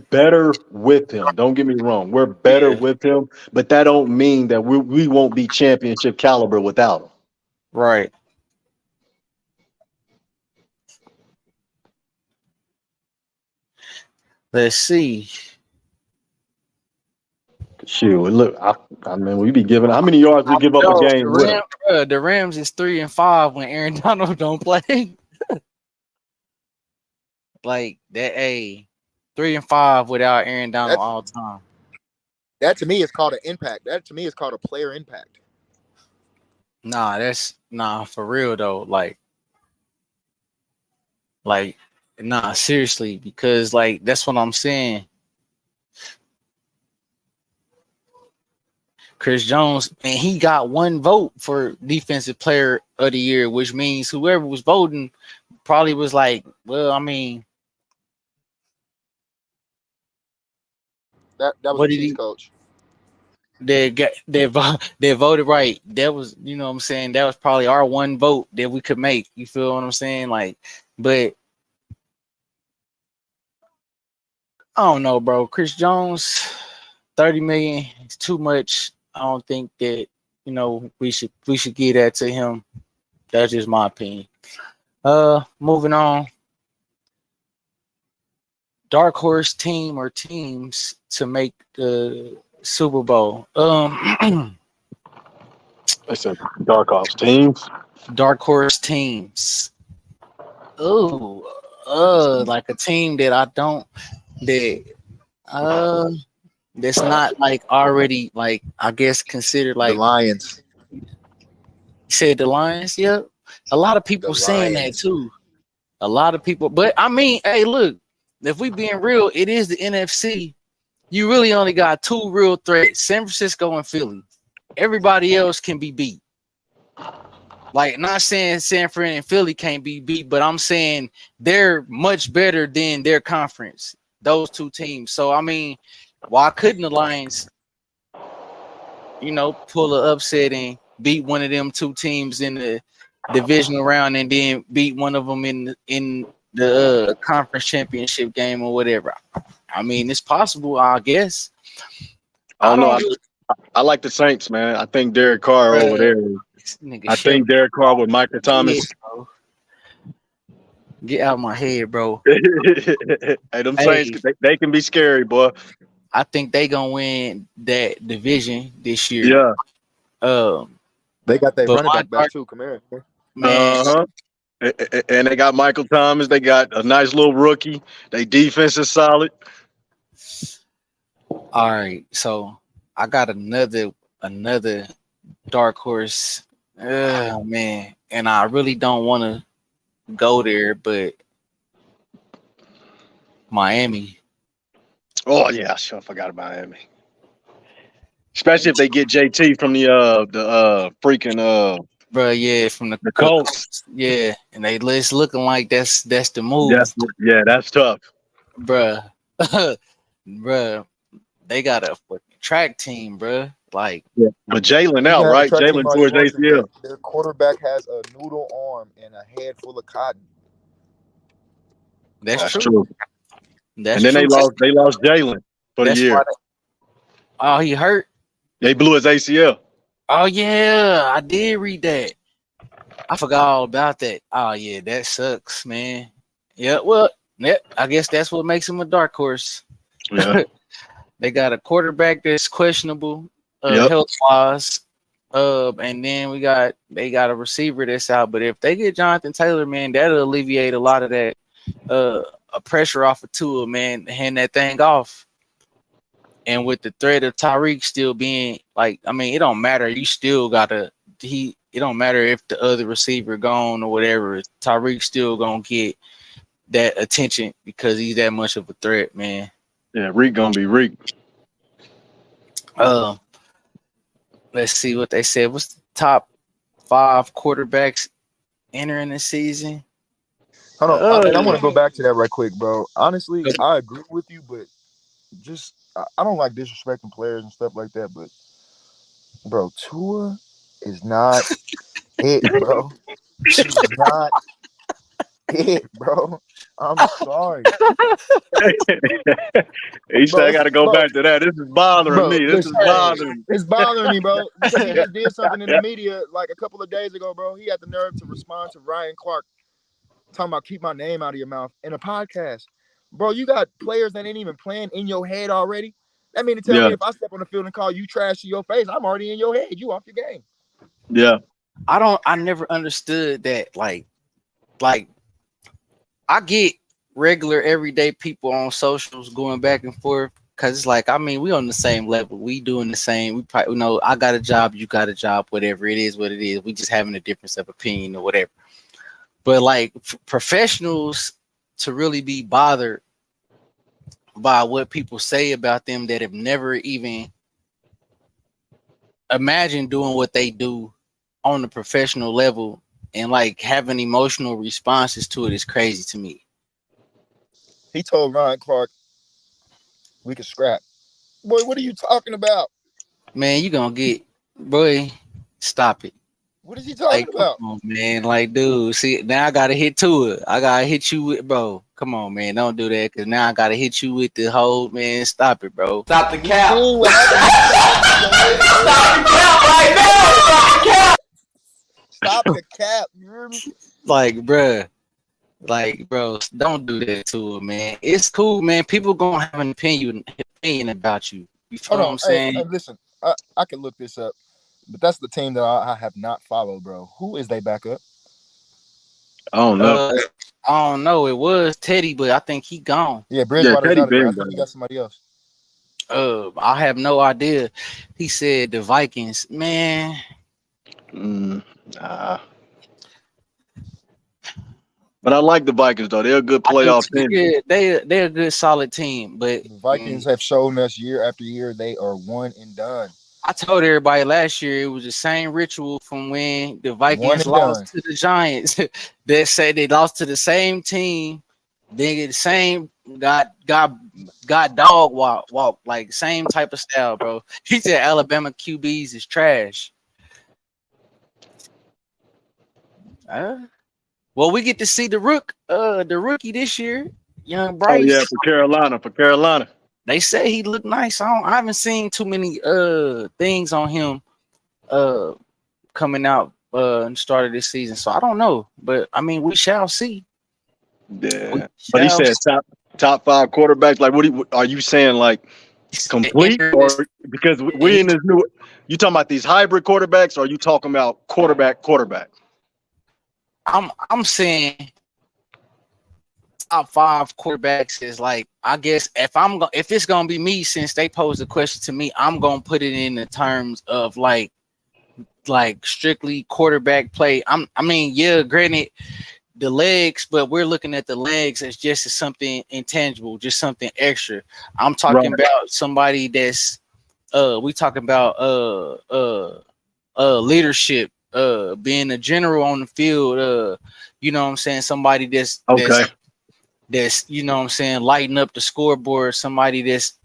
S4: better with him. Don't get me wrong, we're better with him, but that don't mean that we won't be championship caliber without him.
S3: Right. Let's see.
S4: Shoot, look, I mean, we be giving how many yards we give up a game with him?
S3: The Rams is 3-5 when Aaron Donald don't play. Like that, 3-5 without Aaron Donald all the time.
S5: That to me is called an impact. That to me is called a player impact.
S3: Nah, for real though. Like, nah, seriously, because like that's what I'm saying. Chris Jones, and he got 1 vote for Defensive Player of the Year, which means whoever was voting probably was like, well, I mean,
S5: that was the Chiefs coach.
S3: They voted right. That was, you know what I'm saying, that was probably our 1 vote that we could make. You feel what I'm saying? Like, but I don't know, bro. Chris Jones, 30 million is too much. I don't think that, you know, we should give that to him. That's just my opinion. Moving on. Dark horse team or teams to make the Super Bowl.
S4: I said dark horse teams.
S3: Dark horse teams. Oh, like a team that that's not like already like I guess considered like
S5: the Lions.
S3: You said the Lions, yep. A lot of people saying that too. A lot of people, but I mean, hey, look, if we being real, it is the NFC. You really only got 2 real threats: San Francisco and Philly. Everybody else can be beat. Like, not saying San Fran and Philly can't be beat, but I'm saying they're much better than their conference. Those 2 teams. So I mean, why couldn't the Lions, you know, pull an upset and beat one of them 2 teams in the divisional round and then beat one of them in the conference championship game or whatever? I mean, it's possible, I guess.
S4: I don't know. I like the Saints, man. I think Derek Carr over
S3: Bruh,
S4: there.
S3: this nigga
S4: I
S3: shut
S4: think Derek Carr with Michael
S3: yeah,
S4: Thomas.
S3: bro. Get out of my head, bro.
S4: Hey, them Saints,
S3: Hey,
S4: they can be scary, boy.
S3: I think they gonna win that division this year.
S4: Yeah.
S3: Um,
S5: They got their
S3: but
S5: running
S3: my
S5: back back
S3: dark
S5: too. Come here.
S3: man,
S4: Uh-huh. And they got Michael Thomas. They got a nice little rookie. They defense is solid.
S3: all right. So I got another dark horse. Man, and I really don't want to go there, but Miami.
S4: Oh yeah, sure forgot about Miami. Especially if they get JT from the freaking
S3: Bruh, yeah, from
S4: the Colts.
S3: yeah, and they it's looking like that's the
S4: Yeah,
S3: move,
S4: yeah, that's tough.
S3: bruh. Bruh, they got a fucking track team, bruh. Like
S4: Yeah. But Jalen
S5: You can
S4: out,
S5: have a
S4: right?
S5: track team
S4: Jalen
S5: all you
S4: towards
S5: want to, but
S4: ACL.
S5: their quarterback has a noodle arm and a head full of cotton.
S3: that's
S4: That's
S3: true.
S4: true.
S3: That's
S4: And then
S3: true.
S4: they lost Jalen for the
S3: That's why.
S4: year.
S3: Oh, he hurt.
S4: They blew his ACL.
S3: Oh yeah, I did read that. I forgot all about that. Oh yeah, that sucks, man. Yeah, well, yeah, I guess that's what makes him a dark horse.
S4: Yeah.
S3: They got a quarterback that's questionable,
S4: Yep.
S3: health wise. And then they got a receiver that's out. But if they get Jonathan Taylor, man, that'll alleviate a lot of that pressure off of Tua, man, to hand that thing off. And with the threat of Tyreek still being like, I mean, it don't matter. You still gotta it don't matter if the other receiver gone or whatever. Tyreek still gonna get that attention because he's that much of a threat, man.
S4: Yeah, Reek gonna be Reek.
S3: Um, let's see what they said. What's the top 5 quarterbacks entering the season?
S5: Hold on, and I want to go back to that right quick, bro. Honestly, I agree with you, but just I don't like disrespecting players and stuff like that. But bro, Tua is not it, bro. He's not it, bro. I'm sorry,
S4: He said,
S5: bro.
S4: I got to go back to that. This is bothering me. This is
S5: Listen,
S4: bothering me.
S5: it's bothering me, bro. Because he just did something in the media like a couple of days ago, bro. He had the nerve to respond to Ryan Clark talking about keep my name out of your mouth in a podcast. Bro, you got players that ain't even playing in your head already. That mean to tell me if I step on the field and call you trash to your face, I'm already in your head. You off your game.
S4: Yeah.
S3: I never understood that. Like I get regular everyday people on socials going back and forth because it's like, I mean, we on the same level. We doing the same. We probably, I got a job, you got a job, whatever it is, what it is. We just having a difference of opinion or whatever. But like professionals to really be bothered by what people say about them that have never even imagined doing what they do on the professional level and like having emotional responses to it is crazy to me.
S5: He told Ryan Clark we could scrap. Boy, what are you talking about?
S3: Man, you gonna get, boy, stop it.
S5: What is he talking about?
S3: Come on, man. Like, dude, see, now I gotta hit to it. I gotta hit you with, bro. Come on, man. Don't do that, because now I gotta hit you with the whole, man. Stop it, bro.
S6: Stop the cap.
S5: Stop
S6: the cap right now. Stop the cap.
S5: Stop the cap. You hear me?
S3: Like, bro, don't do that to it, man. It's cool, man. People gonna have an opinion about you. You feel what I'm saying?
S5: Hey, listen, I can look this up, but that's the team that I have not followed, bro. Who is they backup?
S4: I don't know.
S3: I don't know. It was Teddy, but I think he gone.
S5: Yeah, Bridgewater's
S4: Teddy
S5: out of there. I
S4: been
S5: think he got somebody else.
S3: I have no idea. He said the Vikings, man.
S4: Nah. But I like the Vikings though. They're a good playoff team.
S3: Yeah, they're a good solid team. But
S5: The Vikings have shown us year after year they are one and done.
S3: I told everybody last year it was the same rictual from when the Vikings lost to the Giants. They said they lost to the same team. They get the same got dog walk like same type of style, bro. He said Alabama QBs is trash. Well, we get to see the rookie this year, young Bryce.
S4: Oh yeah, for Carolina.
S3: They say he looked nice. I haven't seen too many things on him coming out in the start of this season, so I don't know. But I mean, we shall see.
S4: Yeah, but he said top 5 quarterbacks. Like, what are you saying? Like complete, or because we in this new? You talking about these hybrid quarterbacks, or are you talking about quarterback?
S3: I'm saying top 5 quarterbacks is like, I guess if it's gonna be me, since they posed the question to me, I'm gonna put it in the terms of like strictly quarterback play. I mean, yeah, granted the legs, but we're looking at the legs as just as something intangible, just something extra. I'm talking about somebody that's we talking about leadership, being a general on the field, you know what I'm saying, somebody that's you know what I'm saying, lighting up the scoreboard, somebody that's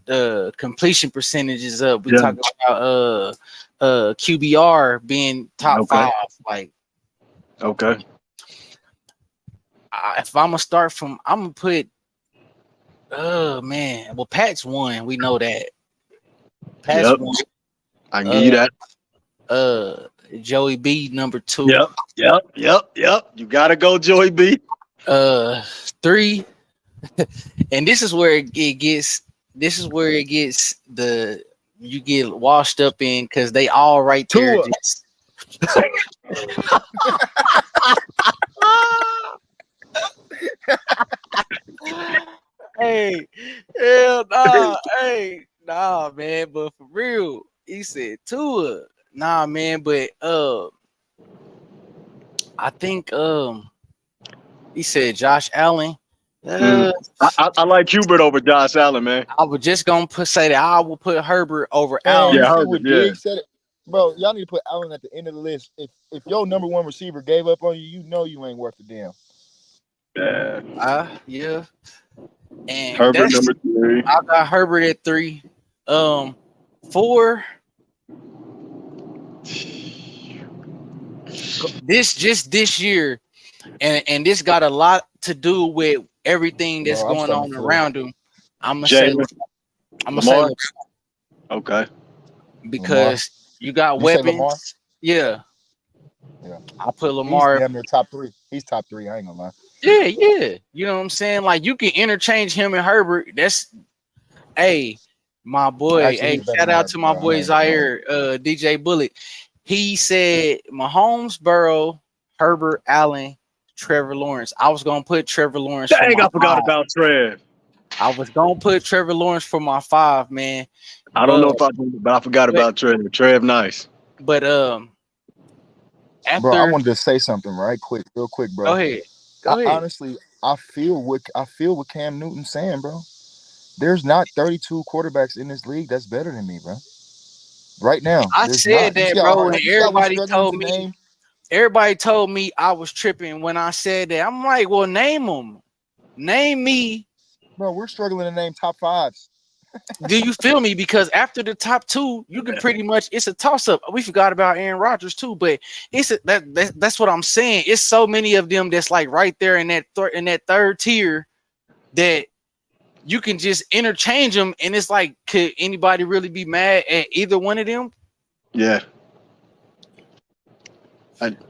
S3: completion percentages up. We talking about QBR being top 5. Like, if I'm gonna start from, I'm gonna put man, well, Pat's 1, we know that. Pat's 1.
S4: I can give you that.
S3: Joey B number 2.
S4: Yep. You gotta go, Joey B.
S3: 3, and this is where it gets. This is where it gets you get washed up in, because they all right there. Hey, hell nah, hey, nah, man, but for real, he said Tua. Nah, man, but I think he said Josh Allen.
S4: I like Hubert over Josh Allen, man.
S3: I was just gonna say that I will put Herbert over
S5: Man,
S3: Allen.
S5: you see what Diggs said? Bro, y'all need to put Allen at the end of the list. If your number 1 receiver gave up on you, you know you ain't worth a damn.
S3: Yeah. And
S4: Herbert number 3.
S3: I got Herbert at 3. 4. This year, and this got a lot to do with everything that's going on around him. I'm gonna say Lamar.
S4: Okay.
S3: Because you got weapons. Yeah. I put Lamar.
S5: He's damn near top 3. He's top 3. I ain't gonna lie.
S3: Yeah. You know what I'm saying? Like, you can interchange him and Herbert. That's, my boy. Actually, shout out to my boy Zaire, DJ Bullet. He said Mahomes, Burrow, Herbert, Allen, Trevor Lawrence. I was gonna put Trevor Lawrence.
S4: Dang, I forgot about Trev.
S3: I was gonna put Trevor Lawrence for my 5, man.
S4: I don't know if I did, but I forgot about Trev. Trev, nice.
S3: But
S5: bro, I wanted to say something real quick, bro.
S3: Go ahead.
S5: Honestly, I feel what Cam Newton's saying, bro. There's not 32 quarterbacks in this league that's better than me, bro. Right now,
S3: I said that, bro, and everybody told me I was tripping when I said that. I'm like, well, name them. Name me.
S5: Bro, we're struggling to name top 5s.
S3: Do you feel me? Because after the top 2, you can pretty much, it's a toss-up. We forgot about Aaron Rodgers too, but that's what I'm saying. It's so many of them that's like right there in that third tier that you can just interchange them, and it's like, could anybody really be mad at either one of them?
S4: Yeah.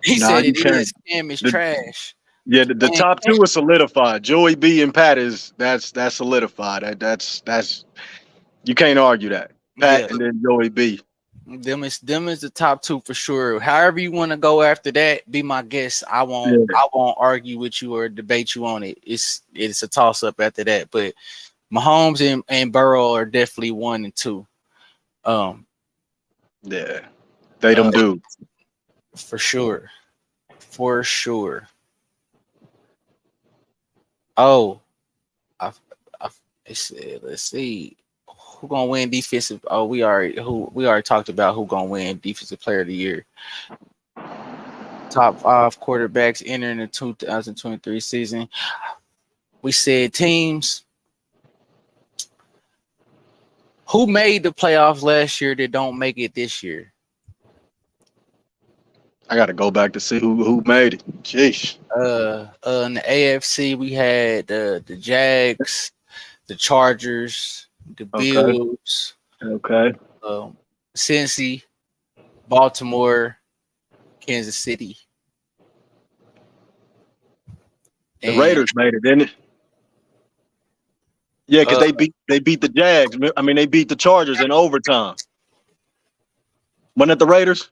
S3: He said it is. Cam is trash.
S4: Yeah, the top 2 is solidified. Joey B and Pat that's solidified. That's you can't argue that. Pat and then Joey B.
S3: Them is the top 2 for sure. However you want to go after that, be my guest. I won't argue with you or debate you on it. It's a toss up after that. But Mahomes and Burrow are definitely 1 and 2.
S4: Yeah, they them dudes
S3: for sure. For sure. Oh, let's see. Who gonna win defensive? Oh, we already talked about who gonna win defensive player of the year. Top 5 quarterbacks entering the 2023 season. We said teams. Who made the playoffs last year that don't make it this year?
S4: I got to go back to see who made it. Jeez.
S3: In the AFC, we had the Jags, the Chargers, the
S4: Okay.
S3: Bills,
S4: Okay.
S3: Cincy, Baltimore, Kansas City,
S4: The
S3: and
S4: Raiders made it, didn't it? Yeah, because
S3: uh,
S4: they beat the Jags. I mean, they beat the Chargers in overtime. Wasn't it the Raiders?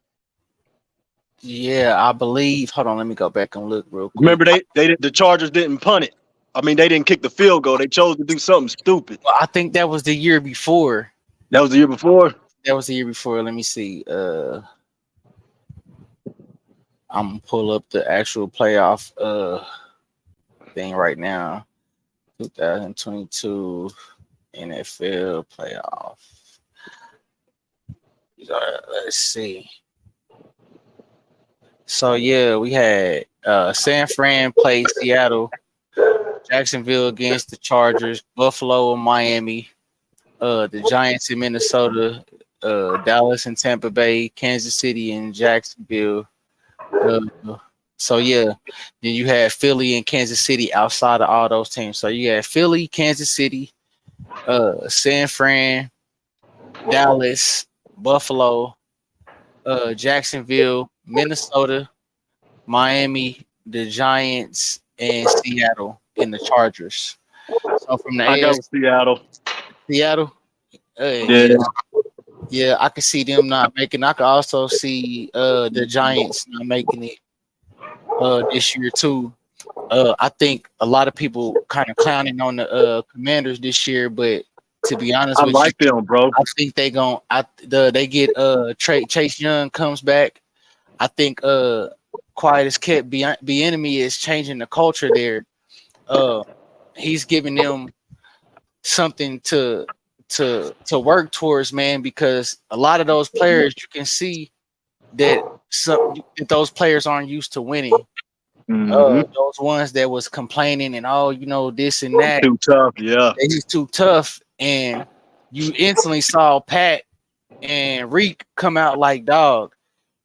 S3: yeah, I believe. Hold on, let me go back and look real quick.
S4: Remember, the Chargers didn't punt it. I mean, they didn't kick the field goal. They chose to do something stupid.
S3: I think that was the year before.
S4: That was the year before.
S3: That was the year before. Let me see. I'm gonna pull up the actual playoff thing right now. 2022 NFL playoff. Let's see. So yeah, we had San Fran played Seattle, Jacksonville against the Chargers, Buffalo and Miami, the Giants in Minnesota, Dallas and Tampa Bay, Kansas City and Jacksonville. Uh, so yeah, then you had Philly and Kansas City outside of all those teams. So you had Philly, Kansas City, San Fran, Dallas, Buffalo, Jacksonville, Minnesota, Miami, the Giants, and Seattle in the Chargers. So from the
S4: I go
S3: AFC,
S4: with Seattle.
S3: Seattle,
S4: Yeah.
S3: yeah, I can see them not making. I can also see the Giants not making it this year too. I think a lot of people kind of clowning on the Commanders this year, but to be honest
S4: I
S3: with you,
S4: like them, bro.
S3: I think they get Chase Young comes back. I think quiet as kept be enemy is changing the culture there. He's giving them something to work towards, man, because a lot of those players you can see that those players aren't used to winning.
S4: Mm-hmm.
S3: Those ones that was complaining and this and that,
S4: Too tough. Yeah.
S3: they just too tough, and you instantly saw Pat and Reek come out like, dog,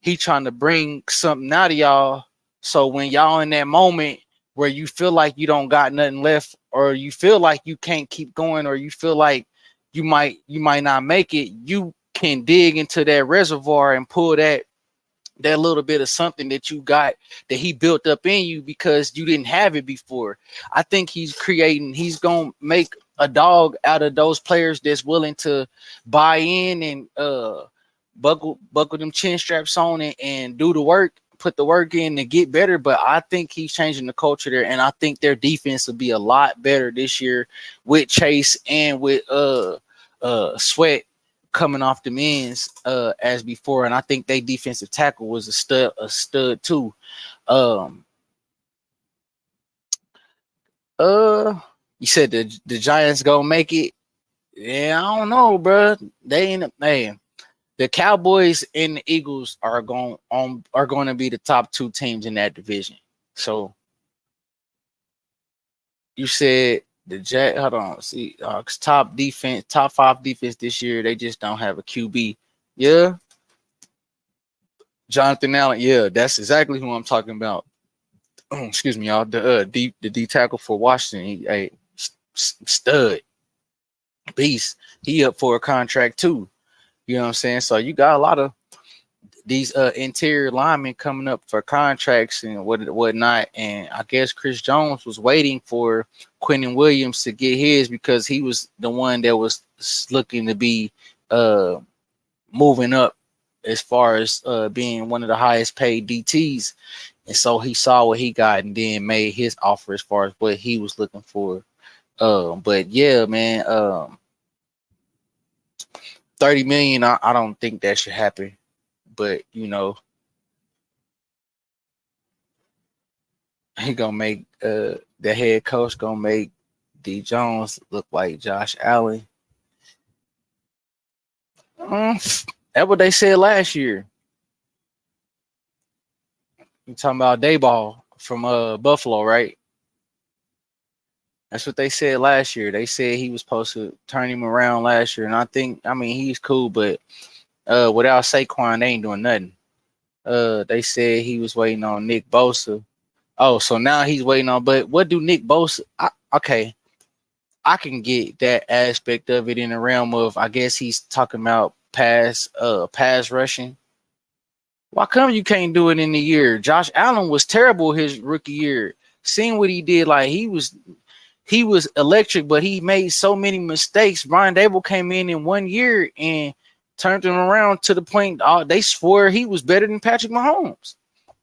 S3: he trying to bring something out of y'all. So when y'all in that moment where you feel like you don't got nothing left, or you feel like you can't keep going, or you feel like you might not make it, you can dig into that reservoir and pull that little bit of something that you got that he built up in you because you didn't have it before. I think he's gonna make a dog out of those players that's willing to buy in and buckle them chin straps on and do the work, put the work in to get better. But I think he's changing the culture there, and I think their defense will be a lot better this year with Chase and with Sweat coming off the men's as before. And I think they defensive tackle was a stud too. You said the Giants gonna make it. Yeah, I don't know, bro. They ain't, man. The Cowboys and the Eagles are going to be the top two teams in that division. So you said the Jet. Hold on, see, top defense, top 5 defense this year. They just don't have a QB. Yeah, Jonathan Allen. Yeah, that's exactly who I'm talking about. Excuse me, y'all. The D tackle for Washington. A stud, beast. He up for a contract too. You know what I'm saying? So you got a lot of these interior linemen coming up for contracts and whatnot. And I guess Chris Jones was waiting for Quentin Williams to get his because he was the one that was looking to be moving up as far as being one of the highest paid DTs. And so he saw what he got and then made his offer as far as what he was looking for. But yeah, man, 30 million, I don't think that should happen. But he gonna make the head coach gonna make D Jones look like Josh Allen. That's what they said last year. You talking about Dayball from Buffalo, right? That's what they said last year. They said he was supposed to turn him around last year, and I mean he's cool, but without Saquon, they ain't doing nothing. They said he was waiting on Nick Bosa. Oh, so now he's waiting on. But what do Nick Bosa? Okay, I can get that aspect of it in the realm of, I guess he's talking about pass rushing. Why come you can't do it in the year? Josh Allen was terrible his rookie year. Seeing what he did, like he was electric, but he made so many mistakes. Brian Dable came in 1 year and turned him around to the point they swore he was better than Patrick Mahomes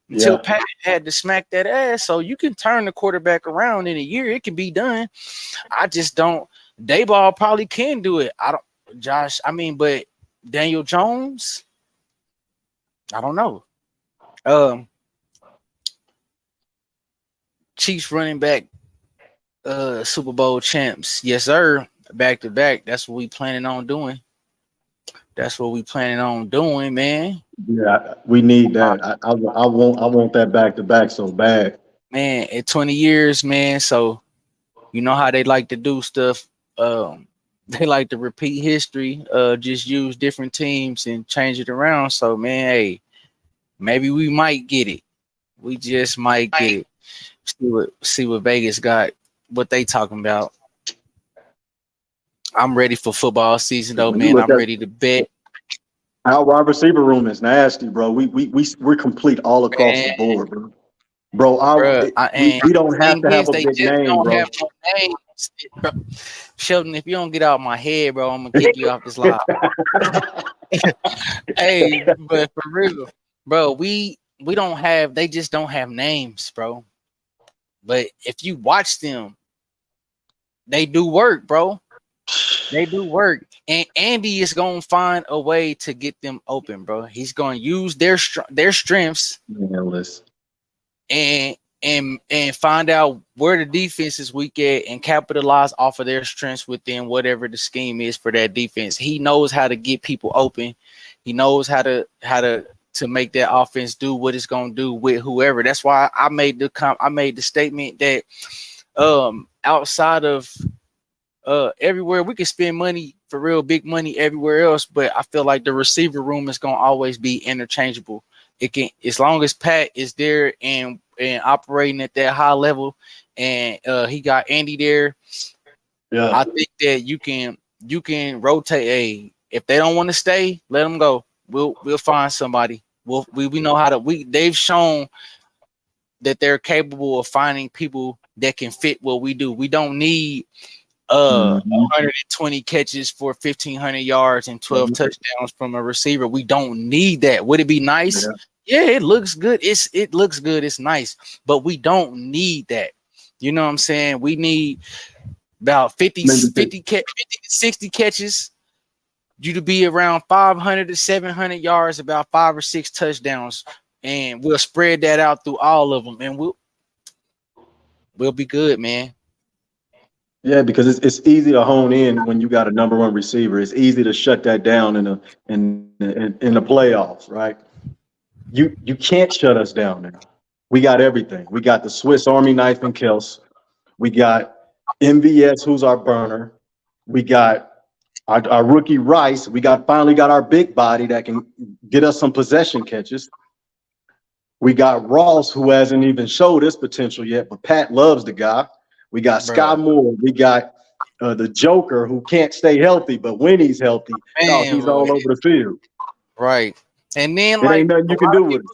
S3: until Pat had to smack that ass. So you can turn the quarterback around in a year. It can be done. I just don't. Dayball probably can do it. I don't. Josh. I mean, but Daniel Jones. I don't know. Chiefs running back, Super Bowl champs. Yes, sir. Back to back. That's what we planning on doing. That's what we planning on doing, man.
S4: Yeah, we need that. I want that back to back so bad.
S3: Man, in 20 years, man. So you know how they like to do stuff. They like to repeat history. Just use different teams and change it around. So man, hey, maybe we might get it. We just might get it. See what Vegas got. What they talking about. I'm ready for football season though, man. I'm ready to bet.
S4: Our wide receiver room is nasty, bro. We're complete all across the board, bro. We don't have to have a big name, bro.
S3: Have no names. Sheldon, if you don't get out of my head, bro, I'm gonna kick you off this live. Hey, but for real, bro, we don't have. They just don't have names, bro. But if you watch them, they do work, bro. They do work, and Andy is gonna find a way to get them open, bro. He's gonna use their strengths and find out where the defense is weak at and capitalize off of their strengths within whatever the scheme is for that defense. He knows how to get people open. He knows how to make that offense do what it's gonna do with whoever. That's why I made the statement that outside of everywhere we can spend money for real, big money everywhere else, but I feel like the receiver room is gonna always be interchangeable. It can, as long as Pat is there and operating at that high level, and he got Andy there. Yeah, I think that you can rotate. If they don't want to stay, let them go. We'll find somebody. We know how to. They've shown that they're capable of finding people that can fit what we do. We don't need 120 catches for 1,500 yards and 12 touchdowns from a receiver. We don't need that. Would it be nice? Yeah, it looks good. It looks good. It's nice, but we don't need that. You know what I'm saying? We need about 50 to 60 catches. You to be around 500 to 700 yards, about 5 or 6 touchdowns, and we'll spread that out through all of them, and we'll be good, man.
S4: Yeah, because it's easy to hone in when you got a number one receiver. It's easy to shut that down in the playoffs, right? You can't shut us down now. We got everything. We got the Swiss Army knife and Kels. We got MVS, who's our burner. We got our rookie Rice. We finally got our big body that can get us some possession catches. We got Ross, who hasn't even showed his potential yet, but Pat loves the guy. We got Sky Moore. We got the Joker, who can't stay healthy, but when he's healthy, he's all over the field.
S3: Right. And then,
S4: ain't nothing you can do with it.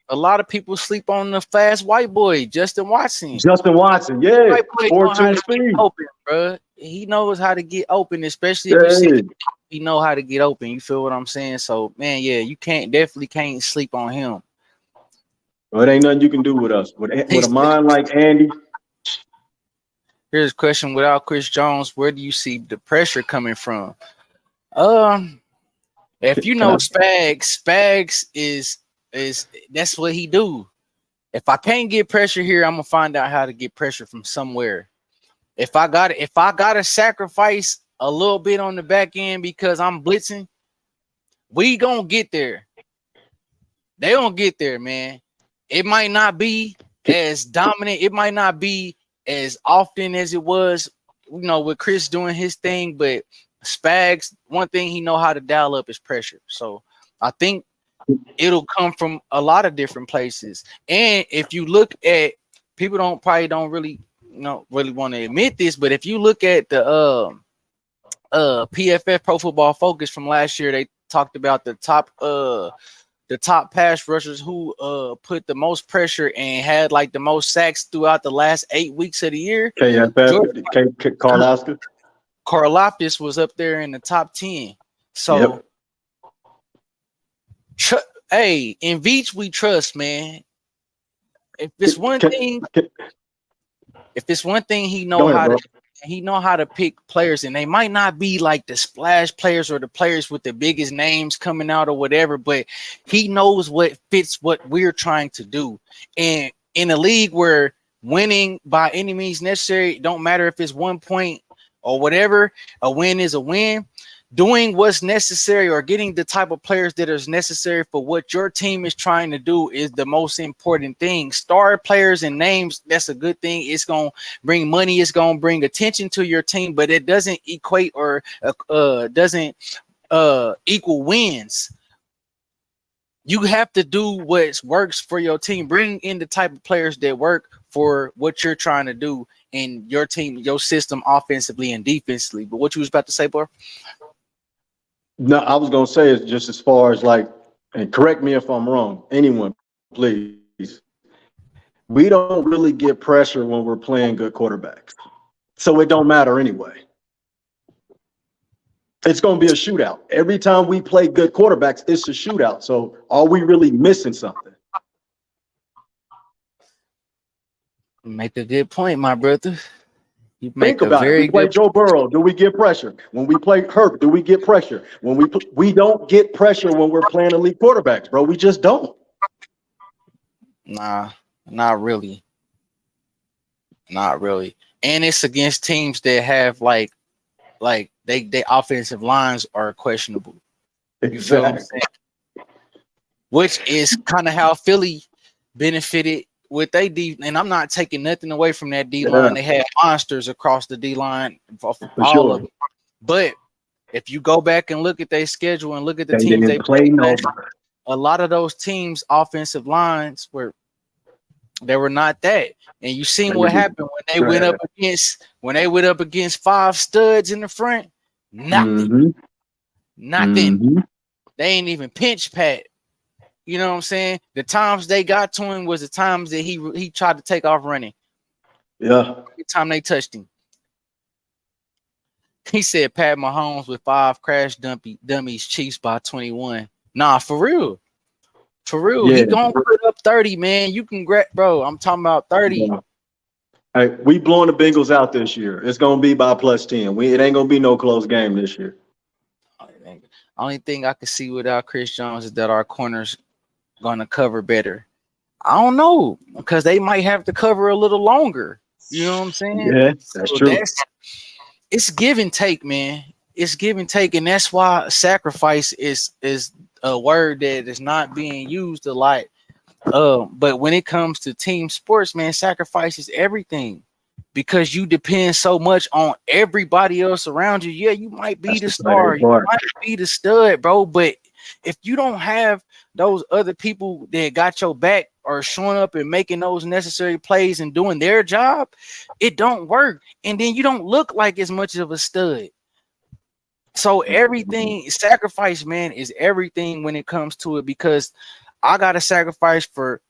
S3: A lot of people sleep on the fast white boy, Justin Watson.
S4: Yeah. 4.2 speed.
S3: Open, bro. He knows how to get open, especially if you see he know how to get open. You feel what I'm saying? So, man, yeah, you definitely can't sleep on him.
S4: Well, it ain't nothing you can do with us. With a mind like Andy.
S3: Here's a question: without Chris Jones, where do you see the pressure coming from? If you know Spags is that's what he do. If I can't get pressure here, I'm gonna find out how to get pressure from somewhere. If I gotta sacrifice a little bit on the back end because I'm blitzing, we gonna get there. They gonna get there, man. It might not be as dominant. It might not be as often as it was, with Chris doing his thing, but Spags, one thing he know how to dial up is pressure. So I think it'll come from a lot of different places. And if you look at people don't really really want to admit this, but if you look at the PFF Pro Football Focus from last year, they talked about the top pass rushers who put the most pressure and had like the most sacks throughout the last 8 weeks of the year. Karlaftis was up there in the top 10. So, hey, in Veach we trust, man. If it's one thing he know how to pick players, and they might not be like the splash players or the players with the biggest names coming out or whatever, but he knows what fits what we're trying to do. And in a league where winning by any means necessary, don't matter if it's 1 point or whatever, a win is a win. Doing what's necessary or getting the type of players that is necessary for what your team is trying to do is the most important thing. Star players and names, that's a good thing. It's going to bring money. It's going to bring attention to your team, but it doesn't equate or doesn't equal wins. You have to do what works for your team. Bring in the type of players that work for what you're trying to do in your team, your system, offensively and defensively. But what you was about to say, bro?
S4: No, I was gonna say it's just as far as like, and correct me if I'm wrong, anyone, please. We don't really get pressure when we're playing good quarterbacks, so it don't matter anyway. It's gonna be a shootout. Every time we play good quarterbacks, it's a shootout. So are we really missing something?
S3: Make a good point, my brother. You
S4: Think about it. We play Joe Burrow. Do we get pressure? When we play Herb, do we get pressure? When we don't get pressure when we're playing elite quarterbacks, bro. We just don't.
S3: Nah, not really. Not really. And it's against teams that have like they offensive lines are questionable. You feel what I'm saying? Which is kind of how Philly benefited with they D, and I'm not taking nothing away from that D line. They had monsters across the D line, all of them. But if you go back and look at their schedule and look at the teams they played, a lot of those teams' offensive lines were not that. And you seen what happened when they went up against 5 studs in the front. Nothing. They ain't even pinch pat. You know what I'm saying? The times they got to him was the times that he tried to take off running.
S4: Yeah.
S3: Every time they touched him. He said Pat Mahomes with 5 crash dummies, Chiefs by 21. Nah, for real. For real. Yeah. He gonna put up 30, man. You can bro. I'm talking about 30.
S4: Yeah. Hey, we blowing the Bengals out this year. It's gonna be by +10. It ain't gonna be no close game this year.
S3: Only thing I can see without Chris Jones is that our corners going to cover better. I don't know, because they might have to cover a little longer. You know what I'm saying?
S4: Yeah, that's true.
S3: It's give and take, man. It's give and take, and that's why sacrifice is a word that is not being used a lot. But when it comes to team sports, man, sacrifice is everything, because you depend so much on everybody else around you. Yeah, you might be the star, you might be the stud, bro, but if you don't have those other people that got your back or showing up and making those necessary plays and doing their job, it don't work. And then you don't look like as much of a stud. So everything, sacrifice, man, is everything when it comes to it, because I got to sacrifice for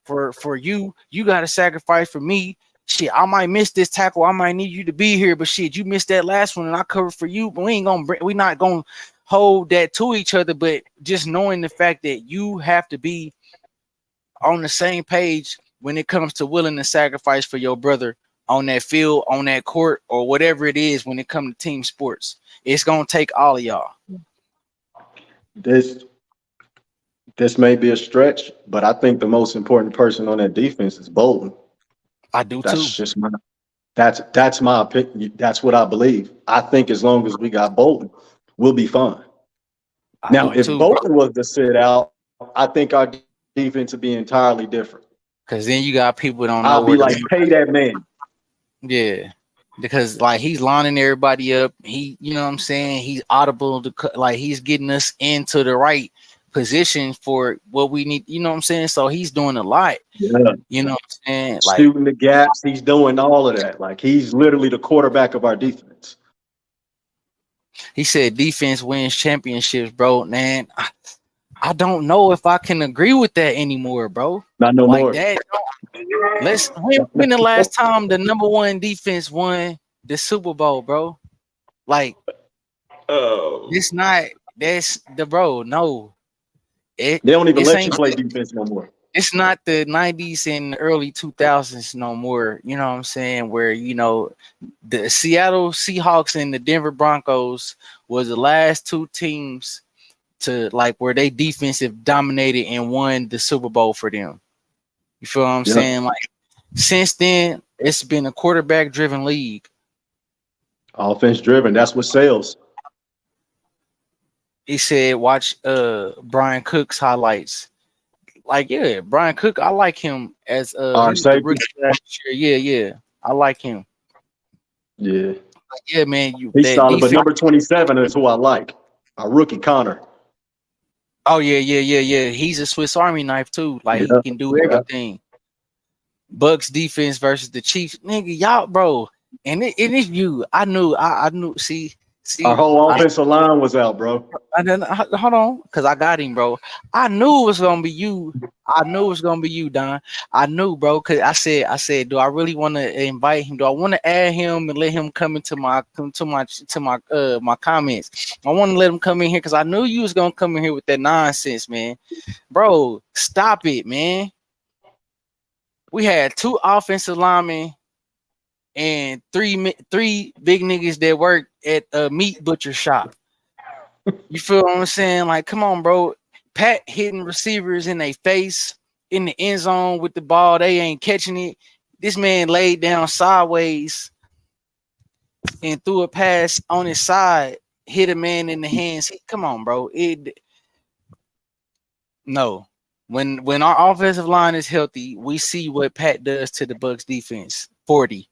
S3: you. You got to sacrifice for me. Shit, I might miss this tackle. I might need you to be here, but shit, you missed that last one and I covered for you. But we're not going to hold that to each other, but just knowing the fact that you have to be on the same page when it comes to willing to sacrifice for your brother on that field, on that court, or whatever it is when it comes to team sports. It's going to take all of y'all.
S4: This may be a stretch, but I think the most important person on that defense is Bolton.
S3: I do too.
S4: That's my opinion. That's what I believe. I think as long as we got Bolton, we'll be fine. Now, if Bolton was to sit out, I think our defense would be entirely different.
S3: Because then you got people that don't know.
S4: I'll be like, pay that man.
S3: Yeah. Because like he's lining everybody up. You know what I'm saying? He's audible to like he's getting us into the right position for what we need. You know what I'm saying? So he's doing a lot.
S7: Yeah.
S3: You know what I'm saying? Like
S7: Shooting the gaps, he's doing all of that. Like he's literally the quarterback of our defense.
S3: he said, defense wins championships, bro. Man, I don't know if I can agree with that anymore, bro.
S7: Not no
S3: Like
S7: more.
S3: that. When the last time the number one defense won the Super Bowl, bro? Like
S7: Oh,
S3: that's the bro. No,
S7: they don't even
S3: this
S7: let you
S3: ain't.
S7: play defense no more.
S3: It's not the 90s and early 2000s no more. You know what I'm saying? Where the Seattle Seahawks and the Denver Broncos was the last two teams to like where they defensive dominated and won the Super Bowl for them. You feel what I'm
S7: Yeah.
S3: saying? Like since then, it's been a quarterback driven league.
S7: Offense driven. That's what sells.
S3: He said, watch Brian Cook's highlights. Like, yeah, Brian Cook, I like him as he
S7: Our
S3: was the
S7: safety.
S3: rookie last year. Yeah. I like him.
S7: Yeah.
S3: Like, yeah, man,
S7: He's
S3: that
S7: solid, but
S3: defense.
S7: number 27 is who I like. Our rookie Connor.
S3: Oh, yeah. He's a Swiss Army knife too. Like he can do everything. Bucks defense versus the Chiefs. Nigga, y'all, bro. And it's you. I knew. See.
S7: Our whole offensive line was out, bro.
S3: And then hold on, because I got him, bro. I knew it was gonna be you. I knew it was gonna be you, Don. I knew, bro, because I said, do I really want to invite him? Do I want to add him and let him come into my my comments? I want to let him come in here because I knew you was gonna come in here with that nonsense, man. Bro, stop it, man. We had two offensive linemen and three big niggas that work at a meat butcher shop. You feel what I'm saying? Like, come on, bro. Pat hitting receivers in their face in the end zone with the ball. They ain't catching it. This man laid down sideways and threw a pass on his side, hit a man in the hands. Come on, bro. No. When our offensive line is healthy, we see what Pat does to the Bucks defense. 40.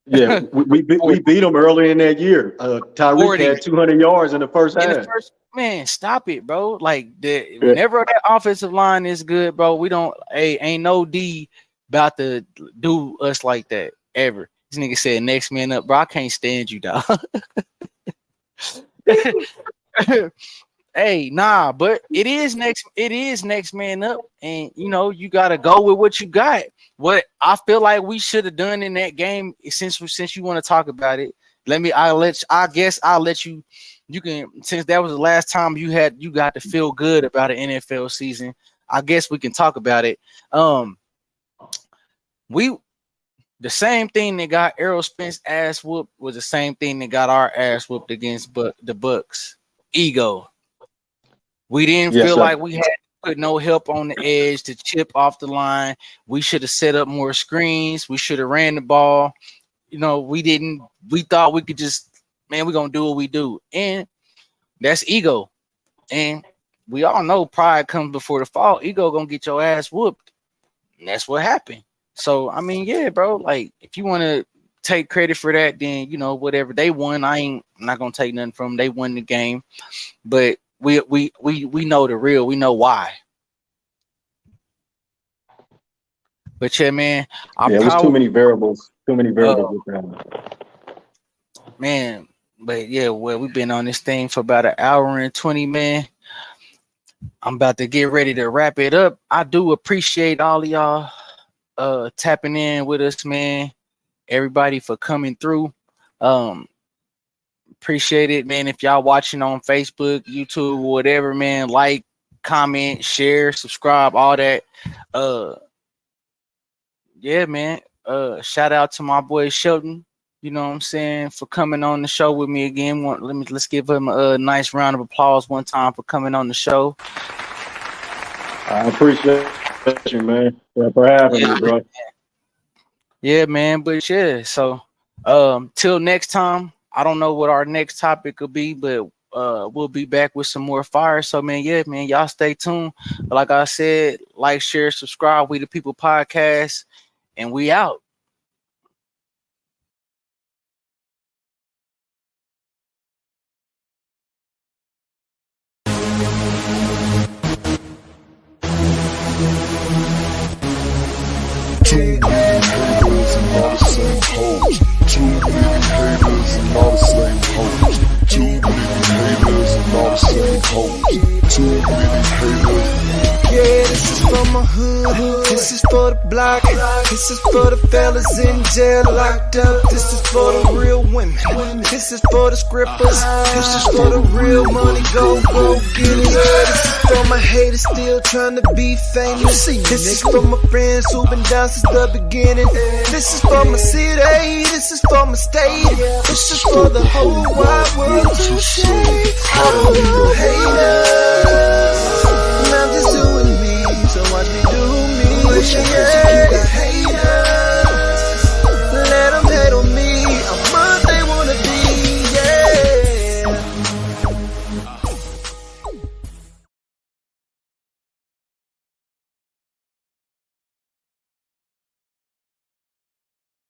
S7: Yeah, we beat them early in that year. Tyreek had 200 yards in the first half.
S3: Man, stop it, bro. Like whenever that offensive line is good, bro, we don't ain't no D about to do us like that ever. This nigga said next man up, bro. I can't stand you, dog. Hey, nah, but it is next man up, and you gotta go with what you got. What I feel like we should have done in that game, since you want to talk about it, I guess I'll let you. You can, since that was the last time you got to feel good about an NFL season. I guess we can talk about it. The same thing that got Errol Spence ass whooped was the same thing that got our ass whooped against the Bucks. Ego. We didn't feel like we had to put no help on the edge to chip off the line. We should have set up more screens. We should have ran the ball. We didn't. We thought we could just, man, we're going to do what we do. And that's ego. And we all know pride comes before the fall. Ego going to get your ass whooped. And that's what happened. So, I mean, yeah, bro, like if you want to take credit for that, then, whatever they won, I'm not going to take nothing from them. They won the game. But we know the real. We know why. But yeah, man,
S7: it was too many variables. Too many variables with that.
S3: Man, but yeah, well, we've been on this thing for about an hour and 20, man. I'm about to get ready to wrap it up. I do appreciate all of y'all tapping in with us, man. Everybody for coming through. Appreciate it, man. If y'all watching on Facebook, YouTube, whatever, man, like, comment, share, subscribe, all that. Yeah, man. Shout out to my boy Shelton. You know what I'm saying, for coming on the show with me again. Let's give him a nice round of applause one time for coming on the show.
S7: I appreciate you, man, for having me, bro.
S3: Yeah, man. But yeah, so till next time. I don't know what our next topic will be, but we'll be back with some more fire. So, man, yeah, man, y'all stay tuned. Like I said, like, share, subscribe. We the People Podcast, and we out.
S1: Too many haters and all the same hoes. Too many haters and all the same hoes. Too many haters and all the same hoes. Too many haters.
S2: Yeah, this is for my hood. This is for the block. This is for the fellas in jail locked up. This is for the real women. This is for the scrippers. This is for the real money. Go get it. This is for my haters still trying to be famous. This is for my friends who've been down since the beginning. This is for my city. This is for my state. This is for the whole wide world to see. All you haters. I'm just doing me, so watch me do me. Yeah.